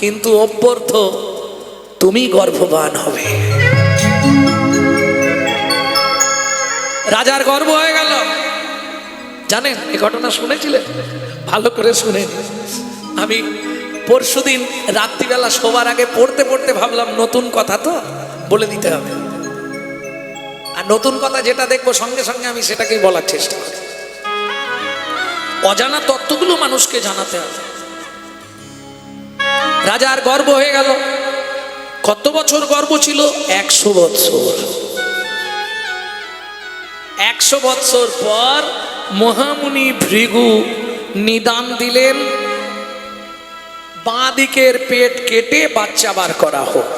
কিন্তু অভ্যর্থ তুমি গর্ভবান হবে। রাজার গর্ব হয়ে গেল। জানেন এই ঘটনা শুনেছিলেন? ভালো করে শুনেন। আমি পরশুদিন রাত্রিবেলা শোবার আগে পড়তে পড়তে ভাবলাম নতুন কথা তো বলে দিতে হবে, আর নতুন কথা যেটা দেখবো সঙ্গে সঙ্গে আমি সেটাকেই বলার চেষ্টা করি। অজানা তত্ত্বগুলো মানুষকে জানাতে হবে। রাজার গর্ব হয়ে গেল। কত বছর গর্ব ছিল? 100 বছর। 100 বছর পর মহামুনি ভৃগু নিদান দিলেন, বাঁ দিকের পেট কেটে বাচ্চা বার করা হোক।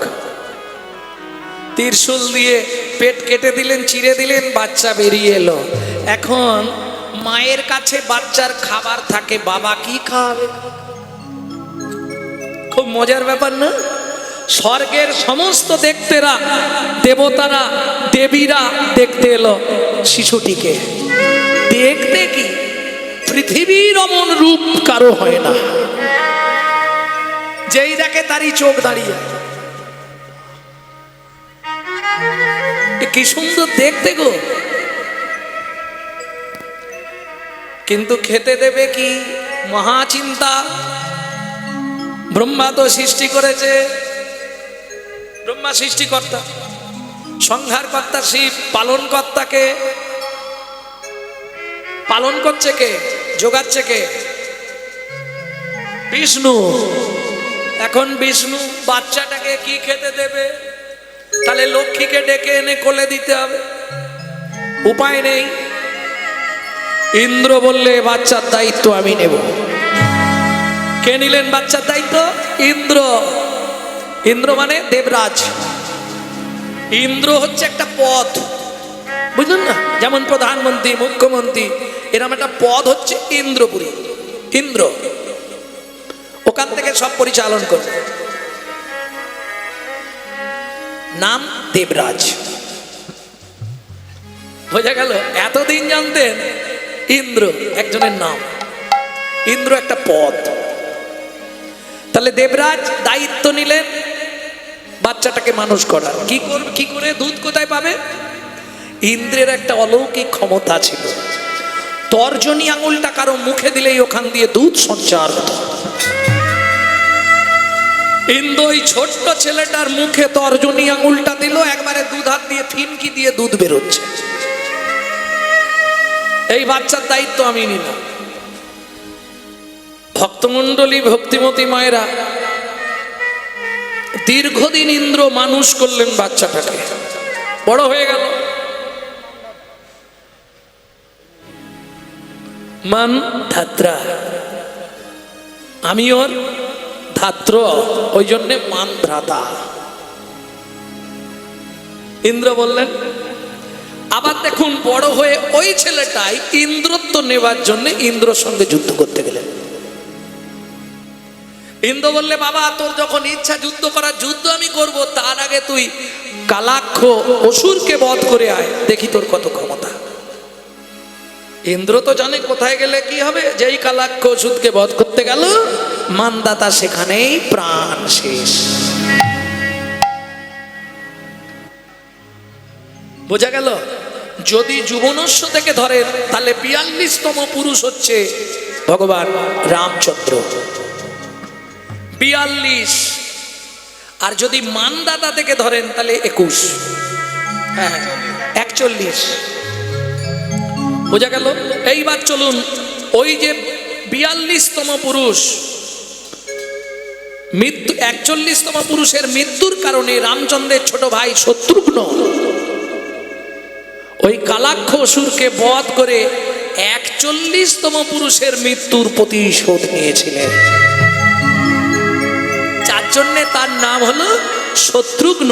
ত্রিশূল দিয়ে পেট কেটে দিলেন, চিরে দিলেন, বাচ্চা বেরিয়ে এলো। এখন মায়ের কাছে বাচ্চার খাবার থাকে, বাবা কি খাবে? খুব মজার ব্যাপার না? স্বর্গের সমস্ত দেখতেরা, দেবতারা, দেবীরা দেখতে এলো শিশুটিকে। দেখতে কি পৃথিবীর অমন রূপ কারো হয় না, যেই দেখে তারই চোখ দাঁড়িয়ে। কি সুন্দর দেখতে গো, কিন্তু খেতে দেবে কি? মহা চিন্তা। ব্রহ্মা তো সৃষ্টি করেছে, ব্রহ্মা সৃষ্টিকর্তা, সংহারকর্তা শিব, পালনকর্তাকে পালন করছে কে? যোগাচ্ছে কে? বিষ্ণু। এখন বিষ্ণু বাচ্চাটাকে কি খেতে দেবে? তাহলে লক্ষ্মীকে ডেকে এনে কোলে দিতে হবে, উপায় নেই। ইন্দ্র বললে বাচ্চার দায়িত্ব আমি নেব। কে নিলেন বাচ্চার দায়িত্ব? ইন্দ্র। ইন্দ্র মানে দেবরাজ। ইন্দ্র হচ্ছে একটা পদ, বুঝলেন না? যেমন প্রধানমন্ত্রী, মুখ্যমন্ত্রী, এরকম একটা পদ হচ্ছে ইন্দ্রপুরী। ইন্দ্র ওখান থেকে সব পরিচালন করবে। নাম দেবরাজ। বোঝা গেল? এতদিন জানতেন ইন্দ্র একজনের নাম, ইন্দ্র একটা পদ। তাহলে দেবরাজ দায়িত্ব নিলেন বাচ্চাটাকে মানুষ করার। কি করে? দুধ কোথায় পাবে? ইন্দ্রের একটা অলৌকিক ক্ষমতা ছিল, তর্জনী আঙুলটা কারো মুখে দিলেই ওখান দিয়ে দুধ সঞ্চার হতো। ইন্দ্র ওই ছোট্ট ছেলেটার মুখে তর্জনী আঙুলটা দিল, একবারে দুধ হাত দিয়ে ফিনকি দিয়ে দুধ বেরোচ্ছে। এই বাচ্চার দায়িত্ব আমি নিলাম। ভক্তমণ্ডলী, ভক্তিমতী মায়েরা, দীর্ঘদিন ইন্দ্র মানুষ করলেন বাচ্চাটাকে, বড় হয়ে গেল। মান ধাত্রা, আমি ওর ধাত্র, ওই জন্যে মান ভ্রাতা। ইন্দ্র বললেন। আবার দেখুন, বড় হয়ে ওই ছেলেটাই ইন্দ্রত্ব নেবার জন্য ইন্দ্রর সঙ্গে যুদ্ধ করতে গেলেন। ইন্দ্র বললে, বাবা তোর যখন ইচ্ছা যুদ্ধ করার, যুদ্ধ আমি করব, তার আগে তুই কালাক্ষ অসুরকে বধ করে আয়, দেখি তোর কত ক্ষমতা। ইন্দ্র তো জানে কোথায় গেলে কি হবে। যেই কালাক্ষ অসুরকে বধ করতে গেল, মানদাতা সেখানেই প্রাণ শেষ। বোঝা গেল? যদি যুবনস্য থেকে ধরেন তাহলে 42তম পুরুষ হচ্ছে ভগবান রামচন্দ্র, 42। আর যদি মানদাতা থেকে ধরেন তাহলে 21, হ্যাঁ 41। বোঝা গেল? এইবার চলুন, ওই যে 42তম পুরুষ মৃত্যু, 41তম পুরুষের মৃত্যুর কারণে রামচন্দ্রের ছোট ভাই শত্রুঘ্ন ওই কালাক্ষ অসুরকে বধ করে 41তম পুরুষের মৃত্যুর প্রতিশোধ নিয়েছিলেন। যার জন্য তার নাম হলো শত্রুঘ্ন।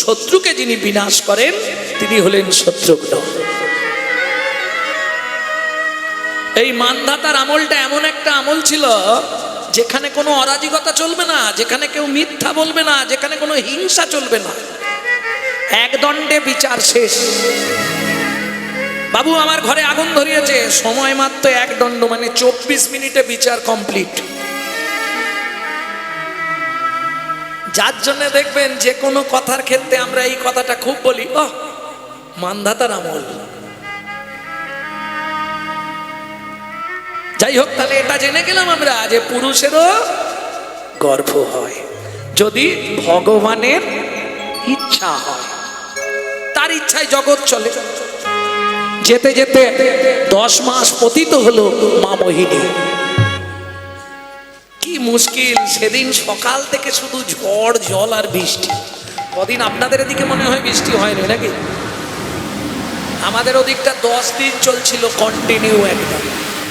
শত্রুকে যিনি বিনাশ করেন তিনি হলেন শত্রুঘ্ন। এই মানধাতার আমলটা এমন একটা আমল ছিল যেখানে কোনো অরাজকতা চলবে না, যেখানে কেউ মিথ্যা বলবে না, যেখানে কোনো হিংসা চলবে না। এক দণ্ডে বিচার শেষ। বাবু আমার ঘরে আগুন ধরিয়েছে, সময় মাত্র এক দণ্ড, মানে 24 মিনিটে বিচার কমপ্লিট। যার জন্য দেখবেন যে কোনো কথার ক্ষেত্রে আমরা এই কথাটা খুব বলি, ও মানধাতার আমল। যাই হোক, তাহলে এটা জেনে গেলাম আমরা যে পুরুষেরও গর্ভ হয় যদি ভগবানের ইচ্ছা হয়, তার ইচ্ছায় জগৎ চলে। যেতে যেতে 10 মাস পতিত হলো মা মোহিনী। কি মুশকিল, সেদিন সকাল থেকে শুধু ঝড় জল আর বৃষ্টি। কদিন আপনাদের এদিকে মনে হয় বৃষ্টি হয়নি নাকি? আমাদের ওদিকটা 10 দিন চলছিল কন্টিনিউ একদম।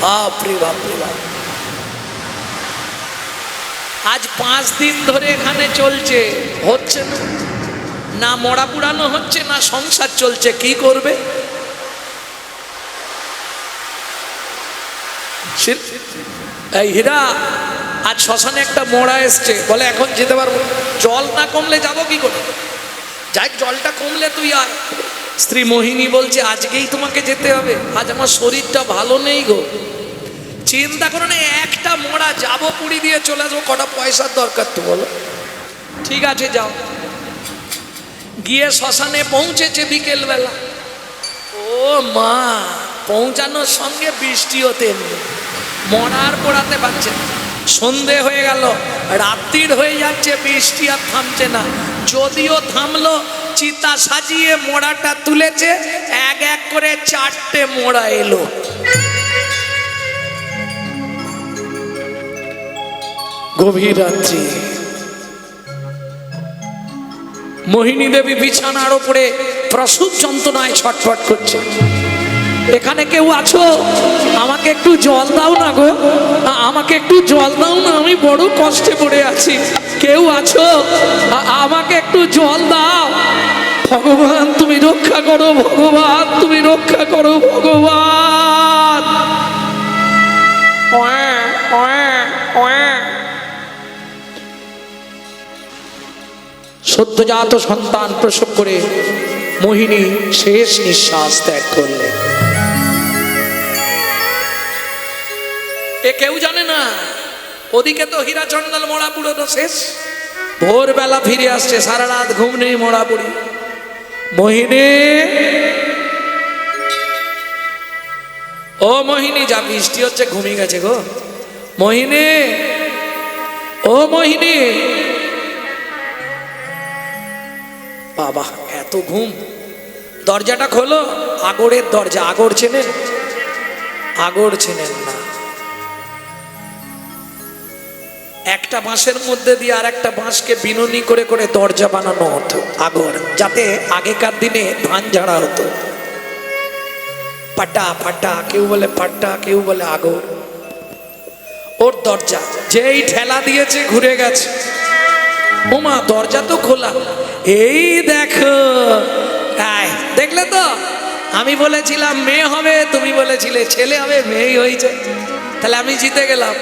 বাপরে বাপরে বাপ। আজ 5 দিন ধরে এখানে চলছে, হচ্ছে না, না মরা পুরানো হচ্ছে, না সংসার চলছে। কি করবে? এই হীরা, আজ শ্মশানে একটা মোড়া এসছে, বলে এখন যেতে পারবো, জল না কমলে যাব কি করে? যাই, জলটা কমলে তুই আয়। স্ত্রী মোহিনী বলছে আজকেই তোমাকে যেতে হবে, আজ আমার শরীরটা ভালো নেই গো। চিন্তা করো না, একটা মোড়া যাবো, পুরী দিয়ে চলে আসবো, কটা পয়সার দরকার তো বলো। ঠিক আছে যাও। গিয়ে শ্মশানে পৌঁছেছে বিকেল বেলা। ও মা, পৌঁছানোর সঙ্গে বৃষ্টিও তেমনি, মরার পোড়াতে পারছে না। সন্ধে হয়ে গেল, রাত্রির হয়ে যাচ্ছে, বৃষ্টি আর থামছে না। যদিও থামলো, চিতা সাজিয়ে মোড়াটা তুলেছে, এক এক করে 4টে মোড়া এলো। গভীর রাত্রি, মোহিনী দেবী বিছানার উপরে প্রসূত যন্ত্রণায় ছটফট করছে। এখানে কেউ আছো? আমাকে একটু জল দাও না গো, আমাকে একটু জল দাও না, আমি বড় কষ্টে পড়ে আছি। কেউ আছো? আমাকে একটু জল দাও। ভগবান তুমি রক্ষা করো, ভগবান তুমি রক্ষা করো, ভগবান। সদ্যজাত সন্তান প্রসব করে মোহিনী শেষ নিঃশ্বাস ত্যাগ করলেন। এ কেউ জানে না, ওদিকে তো হীরাচন্দাল মোড়া পুরো শেষ। ভোরবেলা ফিরে আসছে, সারা রাত ঘুম নেই মোড়া পুরি। মোহিনী, ও মোহিনী, যা বৃষ্টি হচ্ছে, ঘুমিয়ে গেছে গো। মোহিনী, ও মোহিনী। বাবা, এত ঘুম। দরজাটা খোলো। আগরের দরজা। আগর চেনেন? আগর চেনেন না? একটা বাঁশের মধ্যে দিয়ে আর একটা বাঁশকে বিনুনি করে করে দরজা বানানো হতো, আগর, যাতে আগেকার দিনে ধান ঝাড়া হতো। পাটা পাটা, কেউ বলে পাট্টা, কেউ বলে আগর। ওর দরজা যেই ঠেলা দিয়েছে ঘুরে গেছে। ওমা, দরজা তো খোলা। এই দেখো, দেখলে তো, আমি বলেছিলাম মেয়ে হবে, তুমি বলেছিলে ছেলে হবে, মেয়েই হয়েছে। তাহলে আমি জিতে গেলাম।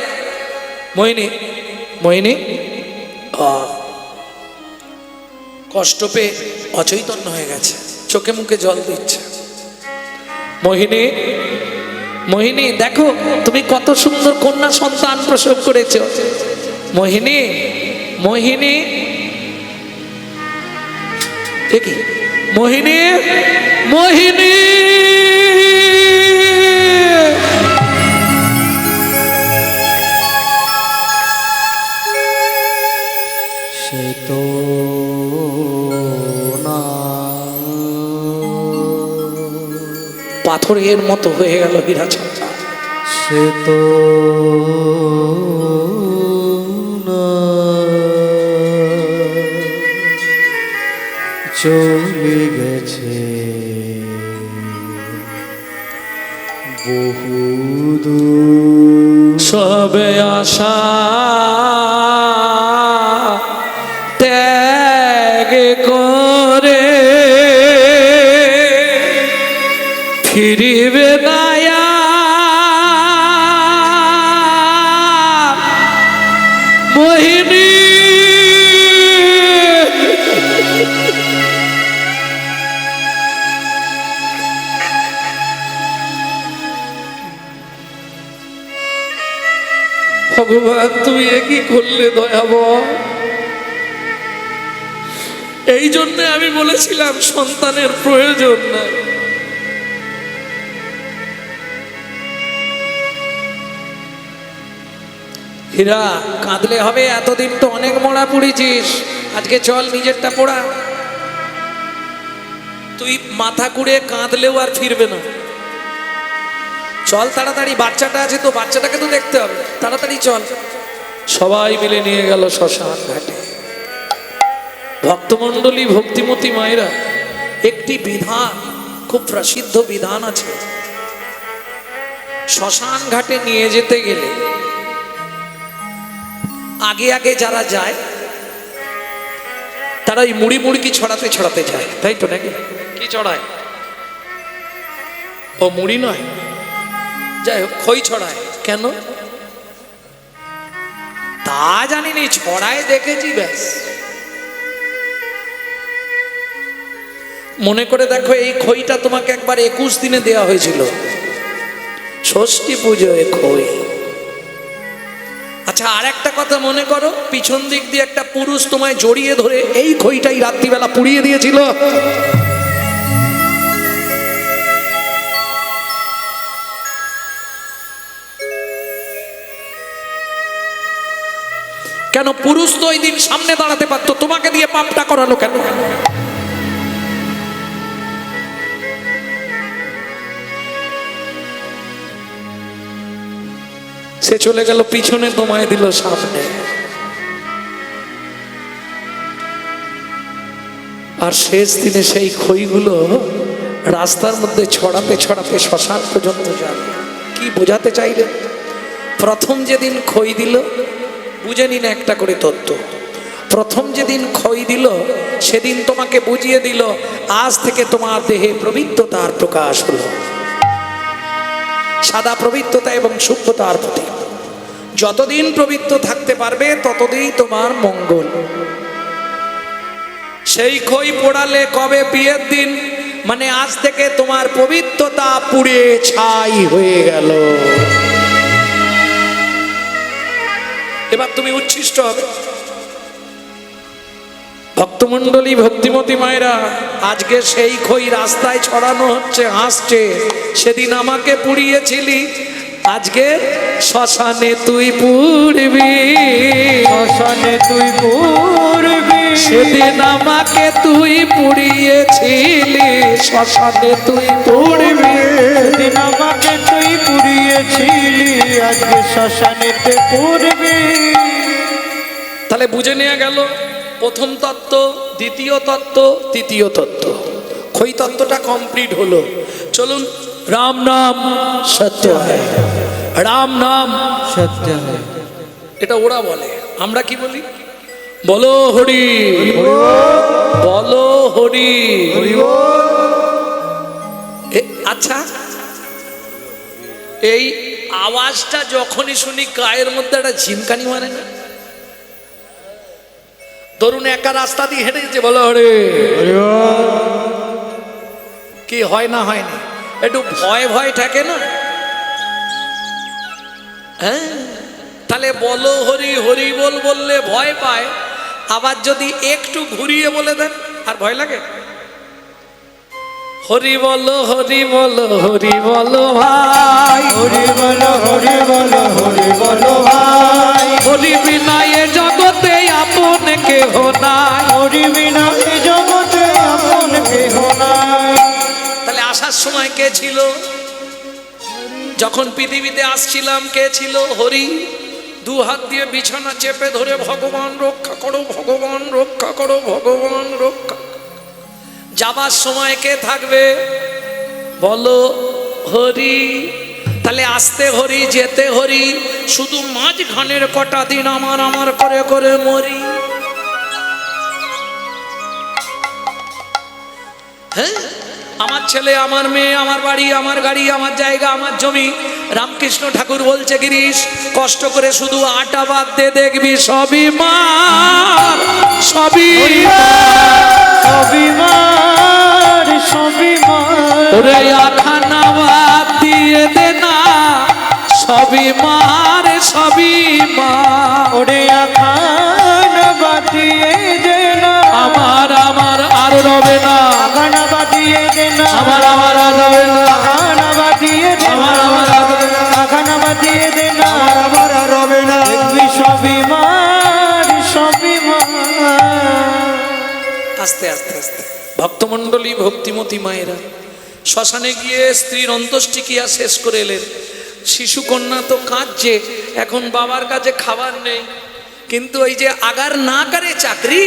মোহিনী, মোহিনী কষ্ট পেয়ে অচৈতন্য হয়ে গেছে, চোখে মুখে জল দিচ্ছে। মোহিনী, মোহিনী দেখো, তুমি কত সুন্দর কন্যা সন্তান প্রসব করেছ। মোহিনী, মোহিনী, দেখি, মোহিনী, মোহিনী। সে তো না, পাথরের মতো হয়ে গেল হীরাচন্দ্র। সে তো চলে গেছে বহুদূর, সবে আশা ত্যাগ করে ফিরিবে না। মোহিনী, ভগবান তুমি একই করলে দয়াবহ। এই জন্য আমি বলেছিলাম সন্তানের প্রয়োজন নাই। হীরা, কাঁদলে হবে? এতদিন তো অনেক মোড়া পুড়েছিস, আজকে চল নিজেরটা পোড়া। তুই মাথা কুড়ে কাঁদলেও আর ফিরবে না। চল তাড়াতাড়ি, বাচ্চাটা আছে তো, বাচ্চাটাকে তো দেখতে হবে, তাড়াতাড়ি চল। সবাই মিলে নিয়ে গেল শ্মশান ঘাটে। ভক্তমণ্ডলী, ভক্তিমতী মায়েরা, একটি বিধান, খুব প্রসিদ্ধ বিধান আছে। শ্মশান ঘাটে নিয়ে যেতে গেলে আগে আগে যারা যায় তারা ওই মুড়ি মুড়কি ছড়াতে ছড়াতে যায়, তাই তো নাকি? কি চড়ায়? ও মুড়ি নয়, যাই হোক, খই ছড়ায়। কেন তা জানিনি, ছড়ায় দেখেছি ব্যাস। মনে করে দেখো, এই খইটা তোমাকে একবার 21 দিনে দেওয়া হয়েছিল, ষষ্ঠী পুজোয় খই। আচ্ছা, আর একটা কথা মনে করো, পিছন দিক দিয়ে একটা পুরুষ তোমায় জড়িয়ে ধরে এই খইটাই রাত্রিবেলা পুড়িয়ে দিয়েছিল। কেন? পুরুষ তো ওই দিন সামনে দাঁড়াতে পারতো, তোমাকে দিয়ে পাপটা করালো কেন? সে চলে গেল পিছনে, তোমায় দিল সামনে। আর শেষ দিনে সেই খইগুলো রাস্তার মধ্যে ছড়াতে ছড়াতে শ্মশান পর্যন্ত যাবে। কি বোঝাতে চাইলে? প্রথম যেদিন খই দিল, বুঝে নিন একটা করে তত্ত্ব। প্রথম যেদিন খই দিল সেদিন তোমাকে বুঝিয়ে দিল, আজ থেকে তোমার দেহে পবিত্রতার প্রকাশ হলো, সাদা পবিত্রতা এবং শুদ্ধতার প্রতি। যতদিন পবিত্র থাকতে পারবে ততদিন তোমার মঙ্গল। সেই খই পোড়ালে কবে? বিয়ের দিন, মানে আজ থেকে তোমার পবিত্রতা পুড়ে ছাই হয়ে গেল। এবার তুমি উচ্ছিষ্ট হবে। ভক্তমণ্ডলী, ভক্তিমতী মায়েরা, আজকে সেই খই রাস্তায় ছড়ানো হচ্ছে, হাসছে। সেদিন আমাকে পুড়িয়েছিলি, আজকে শ্মশানে তুই পুড়বি, শ্মশানে তুই পুড়বি। সেদিন আমাকে তুই পুড়িয়েছিলি, শ্মশানে তুই পুড়বি। সেদিন আমাকে তুই পুড়িয়েছিলি, আজকে শ্মশানেতে পুড়বি। তাহলে বুঝে নেওয়া গেল প্রথম তত্ত্ব, দ্বিতীয় তত্ত্ব, তৃতীয় তত্ত্ব। খই তত্ত্বটা কমপ্লিট হলো। চলুন, রাম নাম সত্য হয়, রাম নাম সত্য হয়, এটা ওরা বলে, আমরা কি বলি? বলো হরি, বলো হরি। আচ্ছা, এই আওয়াজটা যখনই শুনি গায়ের মধ্যে একটা ঝিমকানি মানে না? ধরুন একা রাস্তা দিয়ে হেঁটে গেছে, বলো হরে, কি হয় না? হয়নি? একটু ভয় ভয় থাকে না? হ্যাঁ, তাহলে বলো হরি, হরি বল বললে ভয় পায়। আবার যদি একটু ঘুরিয়ে বলে দেন, আর ভয় লাগে? হরি বলো, হরি বলো, হরি বলো ভাই, হরি বলো, হরি বলো, হরি বলো ভাই। হরি বিনা এ জগতে আপন কেহ নাই, হরি বিনা এ জগতে আপন কেহ নাই। তাহলে আসার সময় কে ছিল? যখন পৃথিবীতে আসছিলাম কে ছিল? হরি। দু হাত দিয়ে বিছানা চেপে ধরে, ভগবান রক্ষা করো, ভগবান রক্ষা করো, ভগবান রক্ষা। যাবার সময় কে থাকবে? বলো হরি। তাহলে আসতে হরি, যেতে হরি, শুধু মাঝখানের কটা দিন আমার আমার করে করে মরি। হ্যাঁ, আমার ছেলে, আমার মেয়ে, আমার বাড়ি, আমার গাড়ি, আমার জায়গা, আমার জমি। রামকৃষ্ণ ঠাকুর বলছে, গিরিশ, কষ্ট করে শুধু আটা বাদ দে, দেখবি সবই মার, সবই সবই মার, সবই মার। ওরে আখানা বাদ দিয়ে দে না, সবই মার, সবই মার। ওরে আখান বাদ দিয়ে দে না, আমার আমার রবে না, আগানা বাজিয়ে দে না, আমার আর রবে না, আগানা বাজিয়ে দে না, আমার আর রবে না, আগানা বাজিয়ে দে না, আমার আর রবে না। দেখবি সবই মার, সবই মার। আস্তে আস্তে আস্তে ভক্তমণ্ডলী ভক্তিমতী মায়েরা শ্মশানে গিয়ে স্ত্রীর অন্ত্যেষ্টিক্রিয়া শেষ করে এলেন। শিশু কন্যা তো কাঁদছে, এখন বাবার কাছে খাবার নেই, কিন্তু ওই যে আগার না করে চাকরি,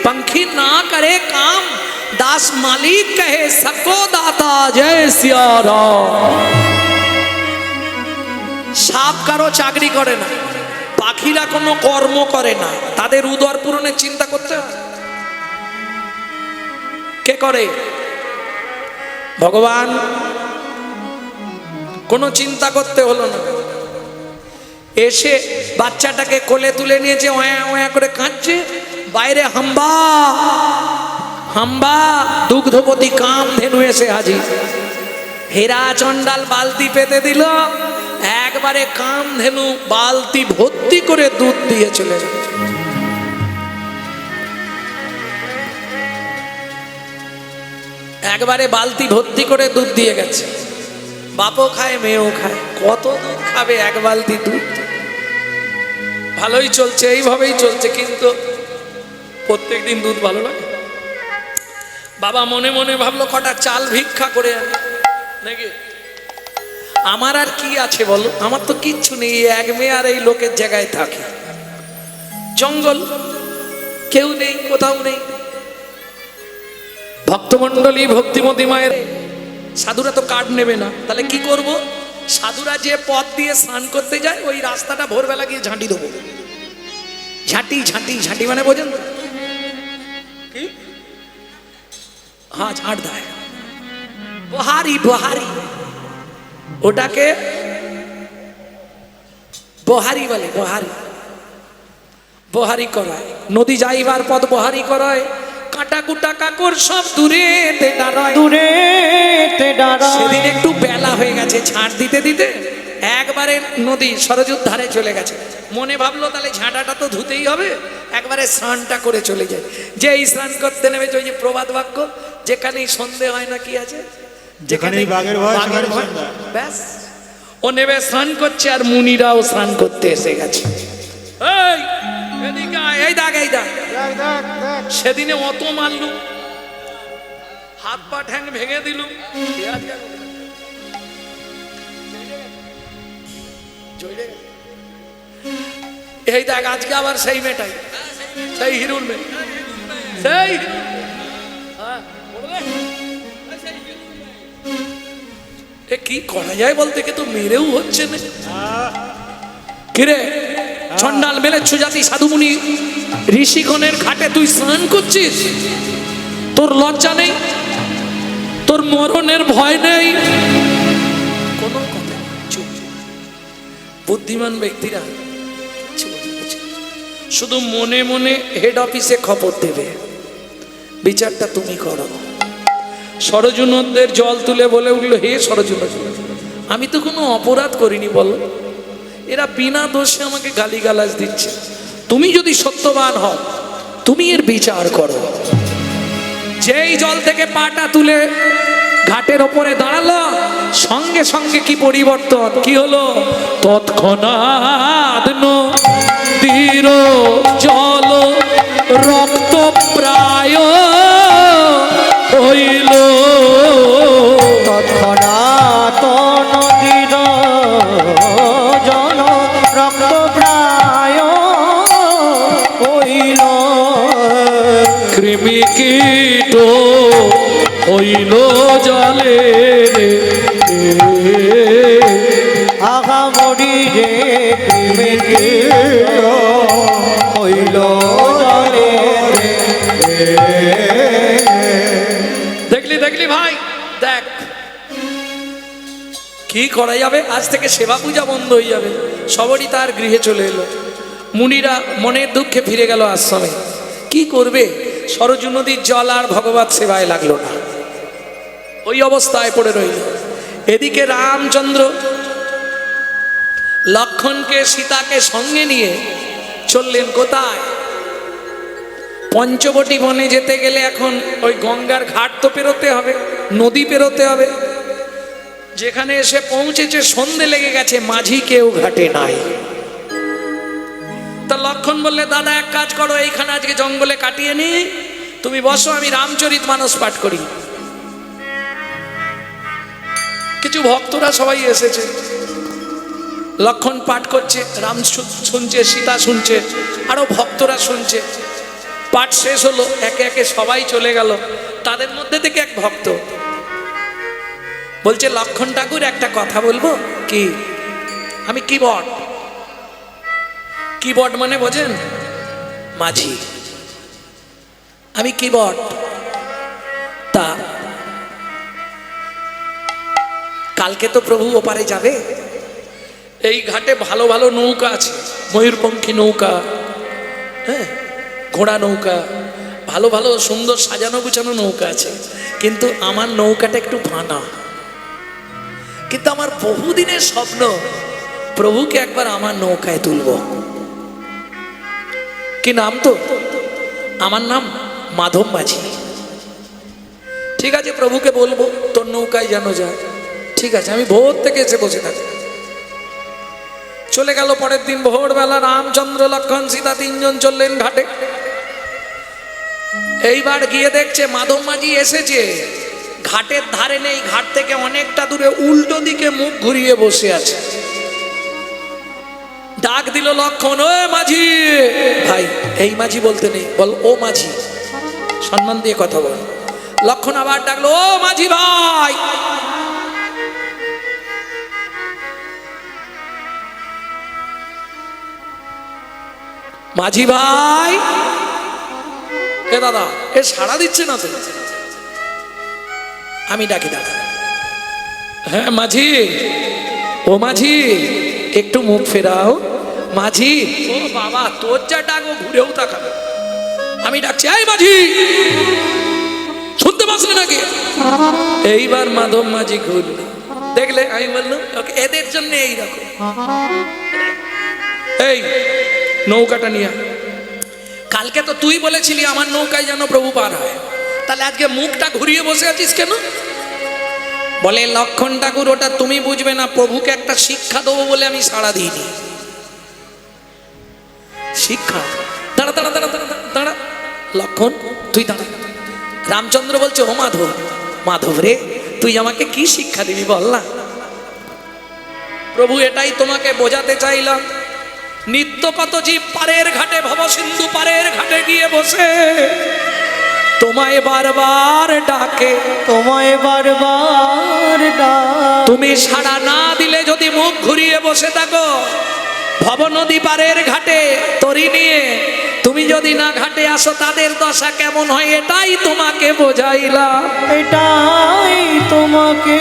पंखी ना करे काम, दास मालिक कहे सको दाता जय सिया राम। সাপ কারো চাকরি করে না, পাখিরা কোনো কর্ম করে না, তাদের উদর পূরণের চিন্তা করতে হয়। কে করে? ভগবান। কোনো চিন্তা করতে হলো না, এসে বাচ্চাটাকে কোলে তুলে নিয়েছে, ওয়া ওয়া করে কাঁদছে, বাইরে হাম্বা হাম্বা দুগ্ধপতি কাম ধেনু এসে হাজির। হীরা চন্ডাল বালতি পেতে দিল, একবারে কাম ধেনু বালতি ভর্তি করে দুধ দিয়ে চলে গেল। একবারে বালতি ভর্তি করে দুধ দিয়ে গেছে। বাপও খায়, মেয়েও খায়, কত দুধ খাবে এক বালতি দুধ? ভালোই চলছে, এইভাবেই চলছে, কিন্তু প্রত্যেকদিন দুধ ভালো লাগে। বাবা মনে মনে ভাবলো কটা চাল ভিক্ষা করে আনে নাকি। আমার আর কি আছে বলো, আমার তো কিচ্ছু নেই, এক মেয়ে আর এই লোকের জায়গায় থাকে, জঙ্গল, কেউ নেই, কোথাও নেই। ভক্তমণ্ডলী ভক্তিমতী মায়ের সাধুরা তো কার্ড নেবে না, তাহলে কি করব? সাধুরা যে পথ দিয়ে স্নান করতে যায় ওই রাস্তাটা ভোরবেলা গিয়ে ঝাঁটি দেবো। ঝাঁটি ঝাঁটি ঝাঁটি মানে বোঝেন তো? কি? হ্যাঁ, ঝাঁট দেয়, বহারি বহারি, ওটাকে বহারি বলে, বহারি বহারি করায়। নদী যাইবার পথ বহারি করায়, কাটা কুটা কাকর সব দূরে দাঁড়ায়, দূরে দাঁড়ায়। সেদিন একটু বেলা হয়ে গেছে, ঝাঁট দিতে দিতে একবারে নদী সরজুর ধারে চলে গেছে। মনে ভাবলো তাহলে ঝাঁটাটা তো ধুতেই হবে, একবারে স্নানটা করে চলে যায়। যে এই স্নান করতে নেমেছে, ওই যে প্রবাদ বাক্য, যেখানেই সন্ধে হয় না কি আছে, যেখানেই বাঘের ভয়, বাঘের সেখানেই ভয়, সন্ধ্যা। ব্যাস ও নেমে স্নান করছে, আর মুনিরাও স্নান করতে এসে গেছে। এই এদিকে আয়, এই দাগ, এই দাগ। সেদিনে অত মারলুম, হাত পা ঠ্যাং ভেঙে দিলুম, এই দেখ আজকে আবার সেই মেয়েটাই, সেই হিরুর মেয়ে, সেই হ্যাঁ, এ কি করা যায় বলতে, কে তো মেরেও হচ্ছে না। কিরে চন্ডাল মেলেচ্ছ জাতি, সাধুমুনি ঋষিগণের ঘাটে তুই স্নান করছিস, তোর লজ্জা নেই, তোর মরণের ভয় নেই? কোনো কথা নেই, চুপ। বুদ্ধিমান ব্যক্তিরা কিচ্ছু বলতে পারছে না, শুধু মনে মনে হেড অফিসে খবর দেবে, বিচারটা তুমি করো। সরজু নদের জল তুলে বলে উঠলো, হে সরজু নদ, আমি তো কোনো অপরাধ করিনি, বলো, এরা বিনা দোষে আমাকে গালিগালাজ দিচ্ছে, তুমি যদি সত্যবান হও তুমি এর বিচার করো। যেই জল থেকে পাটা তুলে ঘাটের ওপরে দাঁড়ালো, সঙ্গে সঙ্গে কি পরিবর্তন, কি হলো? তৎক্ষণাৎ নদীর জল রক্ত প্রায় হইল, তৎক্ষণাৎ নদীর জল রক্ত প্রায় হইল, কৃমি কীট হইল জলে রে, আগামরি যে কৃমিকীট হইল জলে রে। দেখলি দেখলি ভাই, দেখ কি করা যাবে। আজ থেকে সেবা পূজা বন্ধ হয়ে যাবে, সবারই তার গৃহে চলে এলো। মুনিরা মনের দুঃখে ফিরে গেল আশ্রমে। কি করবে? সরজু নদীর জল আর ভগবত সেবায় লাগলো না, ওই অবস্থায় পড়ে রইল। এদিকে রামচন্দ্র লক্ষণকে সীতাকে সঙ্গে নিয়ে চললেন কোথায়? পঞ্চবটি বনে যেতে গেলে এখন ওই গঙ্গার ঘাট তো পেরোতে হবে, নদী পেরোতে হবে। যেখানে এসে পৌঁছেছে সন্ধে লেগে গেছে, মাঝি কেউ ঘাটে নাই। তা লক্ষণ বললে, দাদা এক কাজ করো, এইখানে আজকে জঙ্গলে কাটিয়ে নি, তুমি বসো, আমি রামচরিতমানস পাঠ করি। কিছু ভক্তরা সবাই এসেছে, লক্ষণ পাঠ করছে, রাম শুনছে, সীতা শুনছে, আরো ভক্তরা শুনছে। পাঠ শেষ হলো, একে একে সবাই চলে গেল। তাদের মধ্যে থেকে এক ভক্ত বলছে, লক্ষণ ঠাকুর একটা কথা বলবো কি? আমি কিবট। কিবট মানে বোঝেন? মাঝি। আমি কিবট। তা কালকে তো প্রভু ওপারে যাবে, এই ঘাটে ভালো ভালো নৌকা আছে, ময়ূরপঙ্খী নৌকা, হ্যাঁ, ঘোড়া নৌকা, ভালো ভালো সুন্দর সাজানো গুছানো নৌকা আছে, কিন্তু আমার নৌকাটা একটু ভাঙা। কিন্তু আমার বহুদিনের স্বপ্ন, প্রভুকে একবার আমার নৌকায় তুলব। কি নাম? তো আমার নাম মাধব মাঝি। ঠিক আছে, প্রভুকে বলবো তোর নৌকায় যেন যায়। ঠিক আছে, আমি ভোর থেকে এসে বসে থাকি। চলে গেল। পরের দিন ভোরবেলা রামচন্দ্র, লক্ষণ, সীতা তিনজন চললেন ঘাটে। এইবার গিয়ে দেখছে মাধব মাঝি এসেছে, ঘাটের ধারে নেই, ঘাট থেকে অনেকটা দূরে উল্টো দিকে মুখ ঘুরিয়ে বসে আছে। ডাক দিল লক্ষণ, ও মাঝি ভাই। এই মাঝি বলতে নেই, বল ও মাঝি, সম্মান দিয়ে কথা বল। লক্ষণ আবার ডাকলো, ও মাঝি ভাই। মাঝি ভাই, এ দাদা, এ সাড়া দিচ্ছে না তো। আমি ডাকি, দাদা। হ্যাঁ মাঝি, ও মাঝি, একটু মুখ ফেরাও। মাঝি, ও বাবা, তোর যা ডাকো ঘুরেও তাকাবে। আমি ডাকছি, এই মাঝি, শুনতে পাচ্ছ নাকি? এইবার মাধব মাঝি ঘুরল, দেখলে? আমি বললাম এদের জন্য এইরকম। এই নৌকাটা নিয়ে, কালকে তো তুই বলেছিলি আমার নৌকায় যেন প্রভু পার হয়, তাহলে আজকে মুখটা ঘুরিয়ে বসে আছিস কেন? বলে, লক্ষণ ঠাকুর, ওটা তুমি বুঝবে না, প্রভুকে একটা শিক্ষা দেবো বলে আমি সাড়া দিইনি। শিক্ষা? দাঁড়া দাঁড়া দাঁড়া দাঁড়া দাঁড়া, লক্ষণ তুই দাঁড়া। রামচন্দ্র বলছে, ও মাধব, মাধব রে, তুই আমাকে কি শিক্ষা দিবি বল না? প্রভু, এটাই তোমাকে বোঝাতে চাইলাম, নিত্য কত জীব পারের ঘাটে, ভবসিন্ধু পারের ঘাটে গিয়ে বসে তোমায় বারবার ডাকে, তোমায় বারবার ডাক। তুমি সাড়া না দিলে যদি মুখ ঘুরিয়ে বসে থাকো, ভব নদী পারের ঘাটে তরি নিয়ে তুমি যদি না ঘাটে আসো, তাদের দশা কেমন হয় এটাই তোমাকে বোঝাইলাম। এটাই তোমাকে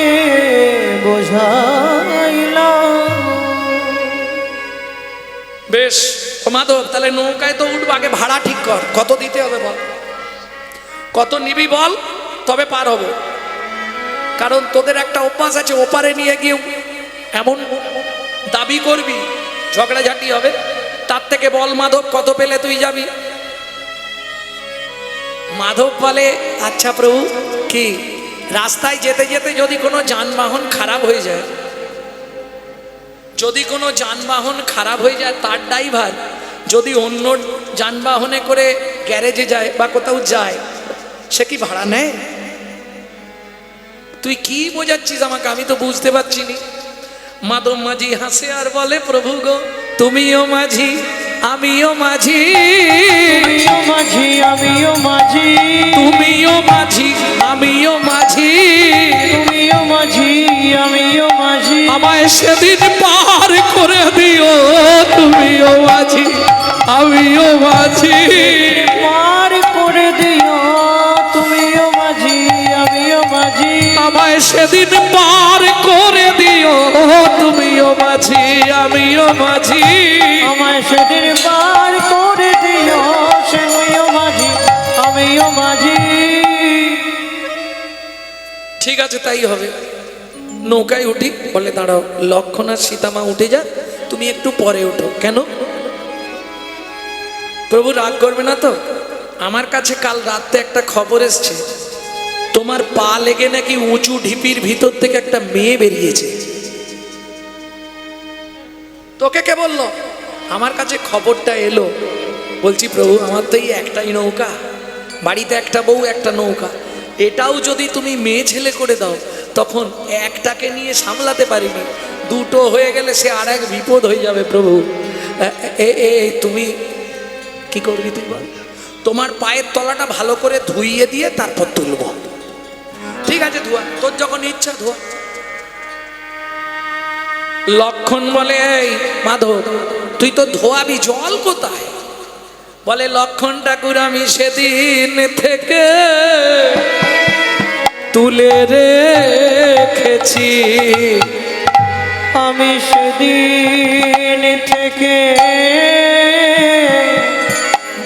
বোঝাইলাম। বেশ ও মাধব, তাহলে নৌকায় তো উঠবো, আগে ভাড়া ঠিক কর, কত দিতে হবে বল, কত নিবি বল, তবে পার হবো। কারণ তোদের একটা অভ্যাস আছে, ওপারে নিয়ে গিয়ে এমন দাবি করবি, ঝগড়াঝাটি হবে। তার থেকে বল মাধব, কত পেলে তুই যাবি? মাধব বলে, আচ্ছা প্রভু, কি রাস্তায় যেতে যেতে যদি কোনো যানবাহন খারাপ হয়ে যায়, যদি কোনো যানবাহন খারাপ হয়ে যায়, তার ড্রাইভার যদি অন্য যানবাহনে করে গ্যারেজে যায় বা কোথাও যায়, সে কি ভাড়া নেয়? তুই কি বোঝাচ্ছিস আমাকে, আমি তো বুঝতে পারছি না। মাধব মাঝি হাসে আর বলে, প্রভু গো, তুমিও মাঝি আমিও মাঝি, তুমিও মাঝি আমিও মাঝি, তুমিও মাঝি আমিও মাঝি, তুমিও মাঝি আমিও মাঝি, আমায় সেদিন পার করে দিও, তুমিও মাঝি আমিও মাঝি, পার করে দিও, তুমিও মাঝি আমিও মাঝি, আমায় সেদিন পার করে দিও, তুমিও মাঝি আমিও মাঝি, আমায় সেদিন পার করে দিও, তুমিও মাঝি আমিও মাঝি। ঠিক আছে, তাই হবে। নৌকায় উঠি। বলে, দাঁড়াও, লক্ষণ আর সীতামা উঠে যা, তুমি একটু পরে ওঠো। কেন? প্রভু রাগ করবে না তো? আমার কাছে কাল রাতে একটা খবর এসছে, তোমার পা লেগে নাকি উঁচু ঢিপির ভিতর থেকে একটা মেয়ে বেরিয়েছে। তোকে কে বললো? আমার কাছে খবরটা এলো। বলছি প্রভু, আমার তো এই একটাই নৌকা, বাড়িতে একটা বউ একটা নৌকা, এটাও যদি তুমি মেয়ে ছেলে করে দাও তখন একটাকে নিয়ে সামলাতে পারিনি, দুটো হয়ে গেলে সে আর এক বিপদ হয়ে যাবে। প্রভু তুমি কি করবি তুই বল? তোমার পায়ের তলাটা ভালো করে ধুইয়ে দিয়ে তারপর তুলব। ঠিক আছে, ধোয়া, তোর যখন ইচ্ছা ধোয়া। লক্ষণ বলে, এই মাধব তুই তো ধোয়াবি, জল কোথায়? বলে, লক্ষণ ঠাকুর আমি সেদিন থেকে তুলে রেখেছি, আমি সেদিন থেকে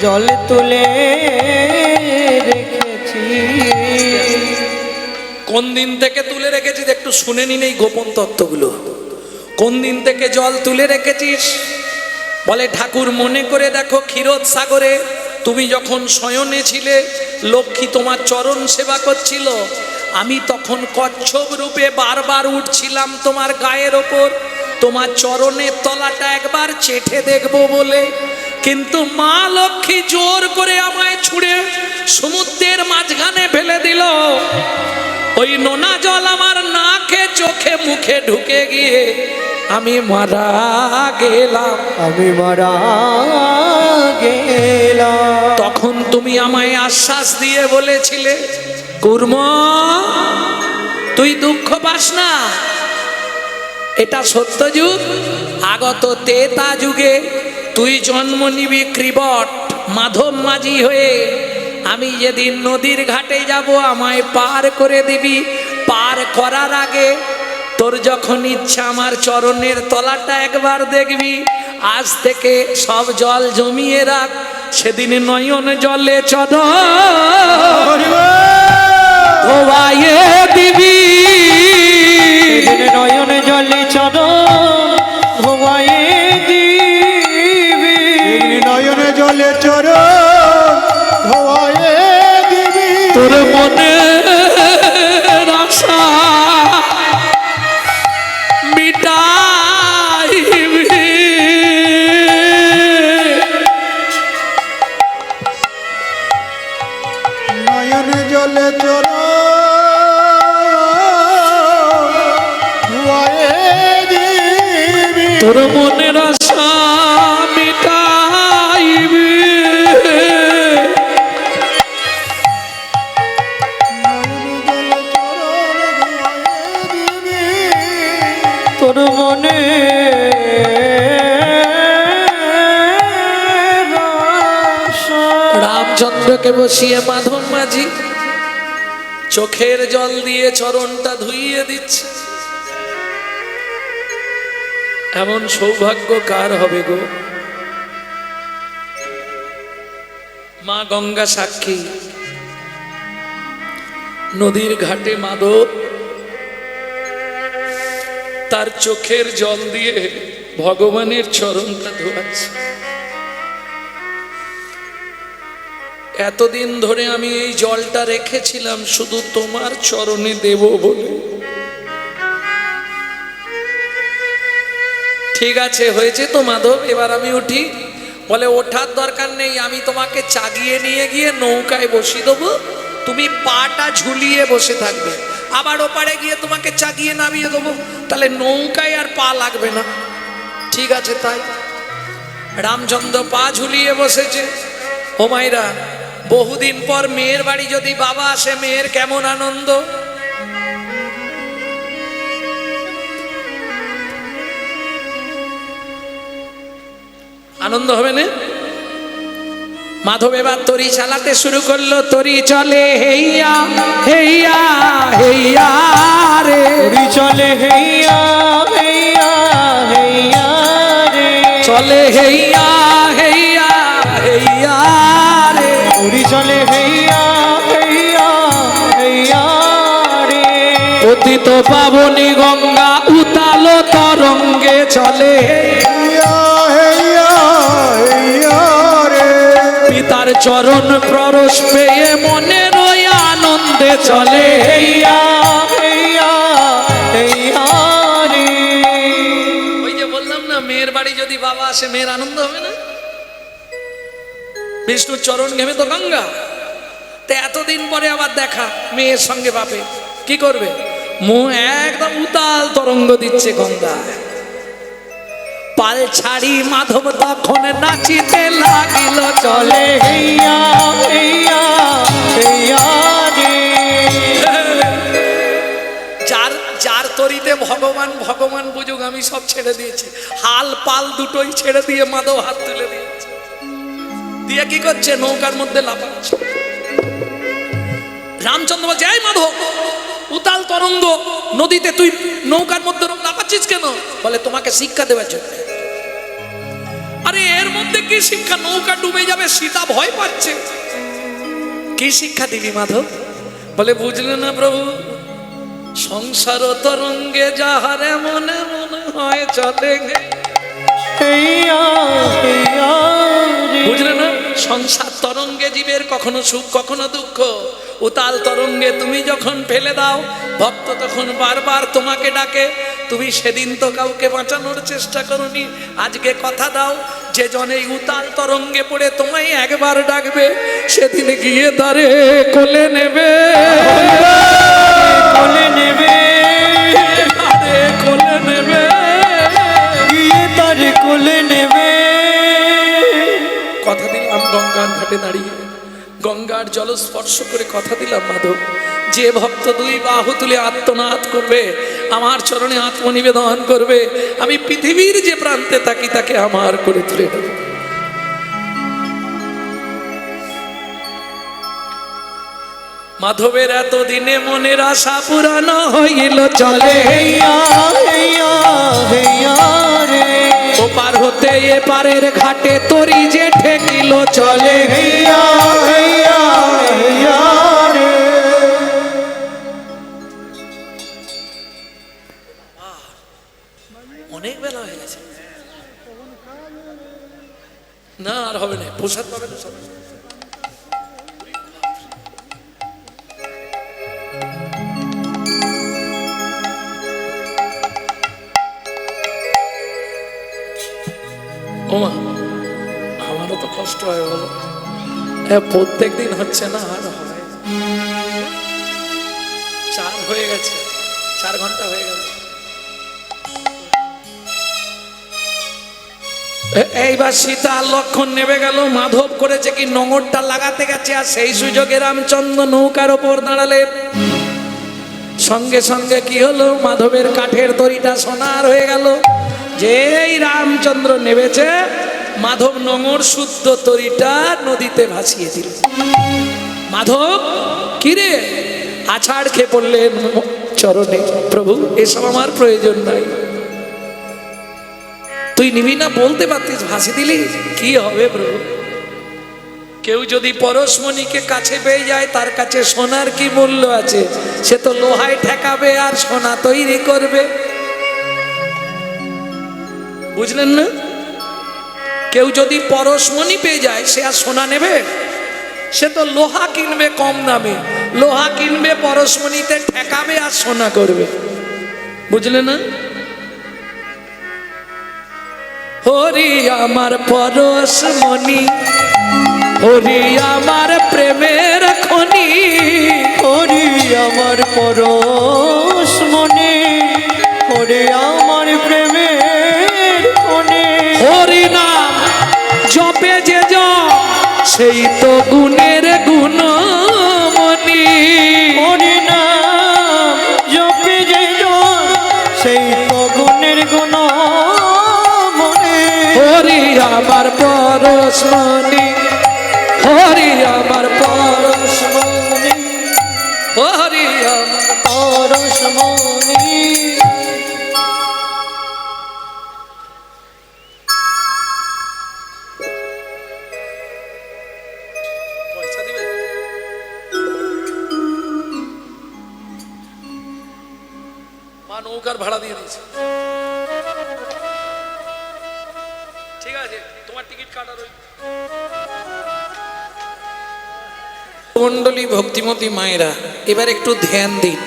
জল তুলে রেখেছি। কোন দিন থেকে তুলে রেখেছিস একটু শুনে নিন এই গোপন তত্ত্বগুলো। কোন দিন থেকে জল তুলে রেখেছিস? বলে, ঠাকুর মনে করে দেখো, ক্ষীরোদ সাগরে তুমি যখন শয়নে ছিলে, লক্ষ্মী তোমার চরণ সেবা করছিল, আমি তখন কচ্ছপ রূপে বারবার উঠছিলাম তোমার গায়ের ওপর, তোমার চরণের তলাটা একবার চেটে দেখবো বলে, কিন্তু মা লক্ষ্মী জোর করে আমায় ছুঁড়ে সমুদ্রের মাঝখানে ফেলে দিল। ওই নোনা জল আমার নাকে চোখে মুখে ঢুকে গিয়ে আমি মারা গেলাম, আমি মারা গেলাম। তখন তুমি আমায় আশ্বাস দিয়ে বলেছিলে, কুর্ম তুই দুঃখ পাস না, এটা সত্য যুগ, আগত তেতা যুগে তুই জন্ম নিবি কৃবট মাধব মাঝি হয়ে। আমি যেদিন নদীর ঘাটে যাব আমায় পার করে দিবি, পার করার আগে তোর যখন ইচ্ছা আমার চরণের তলাটা একবার দেখবি। আজ থেকে সব জল জমিয়ে রাখ, সেদিন নয়ন জলে ধোয়াইয়ে দিবি, সেদিন নয়ন জলে চরণ ধোয়াইয়ে দিবি, নয়নে জলে চরণ ধোয়ায়ে দিবি। তোর মনে আশা মিটাইবি, নয়নে জলে চরণ ধোয়ায়ে দিবি। তোর মনের আশা মিটাইবি। তোর মনে রামচন্দ্রকে বসিয়ে মাধব মাঝি চোখের জল দিয়ে চরণটা ধুইয়ে দিচ্ছে। এমন সৌভাগ্য কার হবে গো? মা গঙ্গা সাক্ষী, নদীর ঘাটে মাধব তার চোখের জল দিয়ে ভগবানের চরণটা ধোয়াচ্ছে। এতদিন ধরে আমি এই জলটা রেখেছিলাম শুধু তোমার চরণে দেব বলে। ঠিক আছে, হয়েছে তো মাধব, এবার আমি উঠি। বলে, ওঠার দরকার নেই, আমি তোমাকে চাগিয়ে নিয়ে গিয়ে নৌকায় বসিয়ে দেবো, তুমি পাটা ঝুলিয়ে বসে থাকবে, আবার ওপারে গিয়ে তোমাকে চাগিয়ে নামিয়ে দেবো, তাহলে নৌকায় আর পা লাগবে না। ঠিক আছে তাই। রামচন্দ্র পা ঝুলিয়ে বসেছে। ও মাইরা, বহুদিন পর মেয়ের বাড়ি যদি বাবা আসে, মেয়ের কেমন আনন্দ। আনন্দ হবে না? মাধব এবার তরি চালাতে শুরু করলো, তরি চলে হেইয়া হেইয়া হেইয়া রে, তরি চলে হেইয়া হেইয়া হেইয়া রে, চলে হেইয়া হেইয়া হেইয়া রে, তরি চলে হেইয়া হেইয়া হেইয়া রে, পতিত পাবনী গঙ্গা উতালো তরঙ্গে চলে হেইয়া হেইয়া হেইয়া রে। পিতার চরণ পরশ পেয়ে মনের ওই আনন্দে চলে হেইয়া হেইয়া হেইয়া রে। ওই যে বললাম না, মেয়ের বাড়ি যদি বাবা আসে মেয়ের আনন্দ হবে না? বিষ্ণুর চরণ ঘেমে তো গঙ্গা, তে এতদিন পরে আবার দেখা মেয়ের সঙ্গে বাপে কি করবে? মুখ একদম উতাল তরঙ্গ দিচ্ছে গঙ্গায়। পাল ছাড়ি মাধব তখন নাচিতে লাগিল চলে। হেইয়া হেইয়া হেইয়া রে। যার যার তরিতে ভগবান ভগবান বুঝুক, আমি সব ছেড়ে দিয়েছি। হাল পাল দুটোই ছেড়ে দিয়ে মাধব হাত তুলে দিয়েছে, দিয়ে কি করছে? নৌকার মধ্যে লাফাচ্ছে। রামচন্দ্র বলছে, এই মাধব, উতাল তরঙ্গ নদীতে তুই নৌকার মধ্যে লাফাচ্ছিস কেন? বলে, তোমাকে শিক্ষা দেওয়ার জন্য। আরে এর মধ্যে কি শিক্ষা? নৌকা ডুবে যাবে, সীতা ভয় পাচ্ছে, কি শিক্ষা দিবি মাধব? বলে, বুঝলে না প্রভু, সংসার তরঙ্গে যাহারে মনে মনে হয় চলে। হেইয়া হেইয়া রে। বুঝলে না? সংসার তরঙ্গে জীবের কখনো সুখ কখনো দুঃখ। উতাল তরঙ্গে তুমি যখন ফেলে দাও, ভক্ত তখন বারবার তোমাকে ডাকে। তুমি সেদিন তো কাউকে বাঁচানোর চেষ্টা করনি, আজকে কথা দাও যে জনে উতাল তরঙ্গে পড়ে তোমায় একবার ডাকবে, সেদিন গিয়ে তারে কোলে নেবে। কোলে নেবে, তারে কোলে নেবে, গিয়ে তারে কোলে নেবে। কথা দিলাম গঙ্গার ঘাটে দাঁড়িয়ে, গঙ্গার জল স্পর্শ করে কথা দিলাম মাধব, যে ভক্ত দুই বাহু তুলে আত্মনাদ করবে, আমার চরণে আত্মনিবেদন করবে, আমি পৃথিবীর যে প্রান্তে থাকি তাকে আমার করে তুলে নেব। মাধবের এতদিনে মনের আশা পুরানো হইল চলে। হেইয়া হেইয়া হেইয়া রে। ওপার হতে এপারের ঘাটে তরি যে ঠেকিল চলে। হেইয়া হেইয়া হেইয়া রে। অনেক বেলা হয়ে গেছে, না আর হবে না, প্রসাদ পাবে না সবাই। ওমা, আমারও তো কষ্ট হয় বলো, প্রত্যেক দিন হচ্ছে না, আর হয়। 4 হয়ে গেছে, 4 ঘন্টা হয়ে গেছে। এইবার সীতা লক্ষণ নেমে গেল, মাধব করেছে কি নোঙরটা লাগাতে গেছে, আর সেই সুযোগে রামচন্দ্র নৌকার ওপর দাঁড়ালেন। সঙ্গে সঙ্গে কি হলো? মাধবের কাঠের দড়িটা সোনার হয়ে গেল। যেই রামচন্দ্র নেমেছে, মাধব নোঙর শুদ্ধ তরিটা নদীতে ভাসিয়ে দিল। মাধব কিরে আছাড় খেয়ে পড়লেন চরণে, প্রভু এসব আমার প্রয়োজন নাই, তুই নিবি না? বলতে পারতিস, ভাসি দিলি, কি হবে প্রভু? কেউ যদি পরশমণিকে কাছে পেয়ে যায়, তার কাছে সোনার কি মূল্য আছে? সে তো লোহায় ঠেকাবে আর সোনা তৈরি করবে, বুঝলেন না? কেউ যদি পরশমণি পেয়ে যায়, সে আর সোনা নেবে? সে তো লোহা কিনবে কম দামে, লোহা কিনবে, পরশমণিতে ঠেকাবে আর সোনা করবে, বুঝলে না? হরি আমার পরশমণি, হরি আমার প্রেমের খনি, হরি আমার পরশমণি, হরি আমার প্রেমের খনি। হরি নাম জপে যে সেই তো গুণের গুণমণি, হরি নাম জপে যে সেই তো গুণের গুণমণি। হরি আমার পরশমণি, হরি আমার পরশমণি, হরি আমার পরশমণি। পয়সা দিবে? মা নৌকার ভাড়া দিয়ে দিয়েছে, ঠিক আছে, তোমার টিকিট কাটা রইল। ভক্তমণ্ডলী ভক্তিমতী মায়েরা এবার একটু ধ্যান দিন,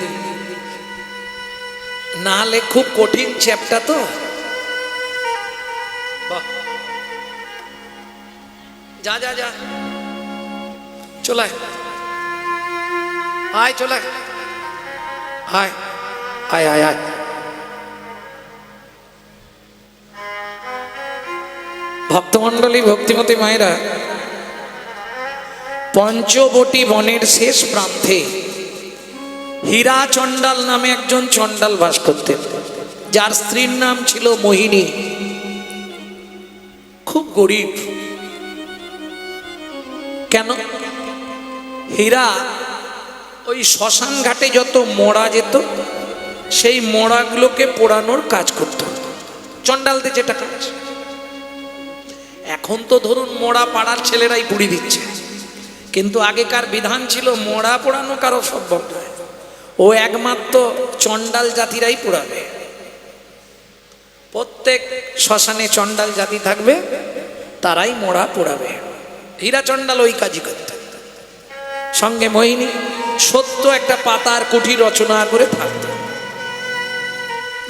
নাহলে খুব কঠিন চ্যাপ্টার তো। বাহ, যা যা যা, চলে আয়, চলে আয়, আয় আয় আয়। ভক্তমণ্ডলী ভক্তিমতী মায়েরা, পঞ্চবটি বনের শেষ প্রান্তে হীরা চণ্ডাল নামে একজন চণ্ডাল বাস করতেন, যার স্ত্রীর নাম ছিল মোহিনী। খুব গরিব। কেন? হীরা ওই শ্মশান ঘাটে যত মোড়া যেত, সেই মোড়াগুলোকে পোড়ানোর কাজ করত, চণ্ডালদের যেটা কাজ। এখন তো ধরুন মোড়া পাড়ার ছেলেরাই পুড়ি দিচ্ছে, কিন্তু আগেকার বিধান ছিল মোড়া পোড়ানো কারো সম্ভব নয়, ও একমাত্র চণ্ডাল জাতিরাই পোড়াবে। প্রত্যেক শ্মশানে চণ্ডাল জাতি থাকবে, তারাই মোড়া পোড়াবে। হীরা চণ্ডাল ওই কাজই করতেন। সঙ্গে মোহিনী সত্য একটা পাতার কুঠি রচনা করে থাকত।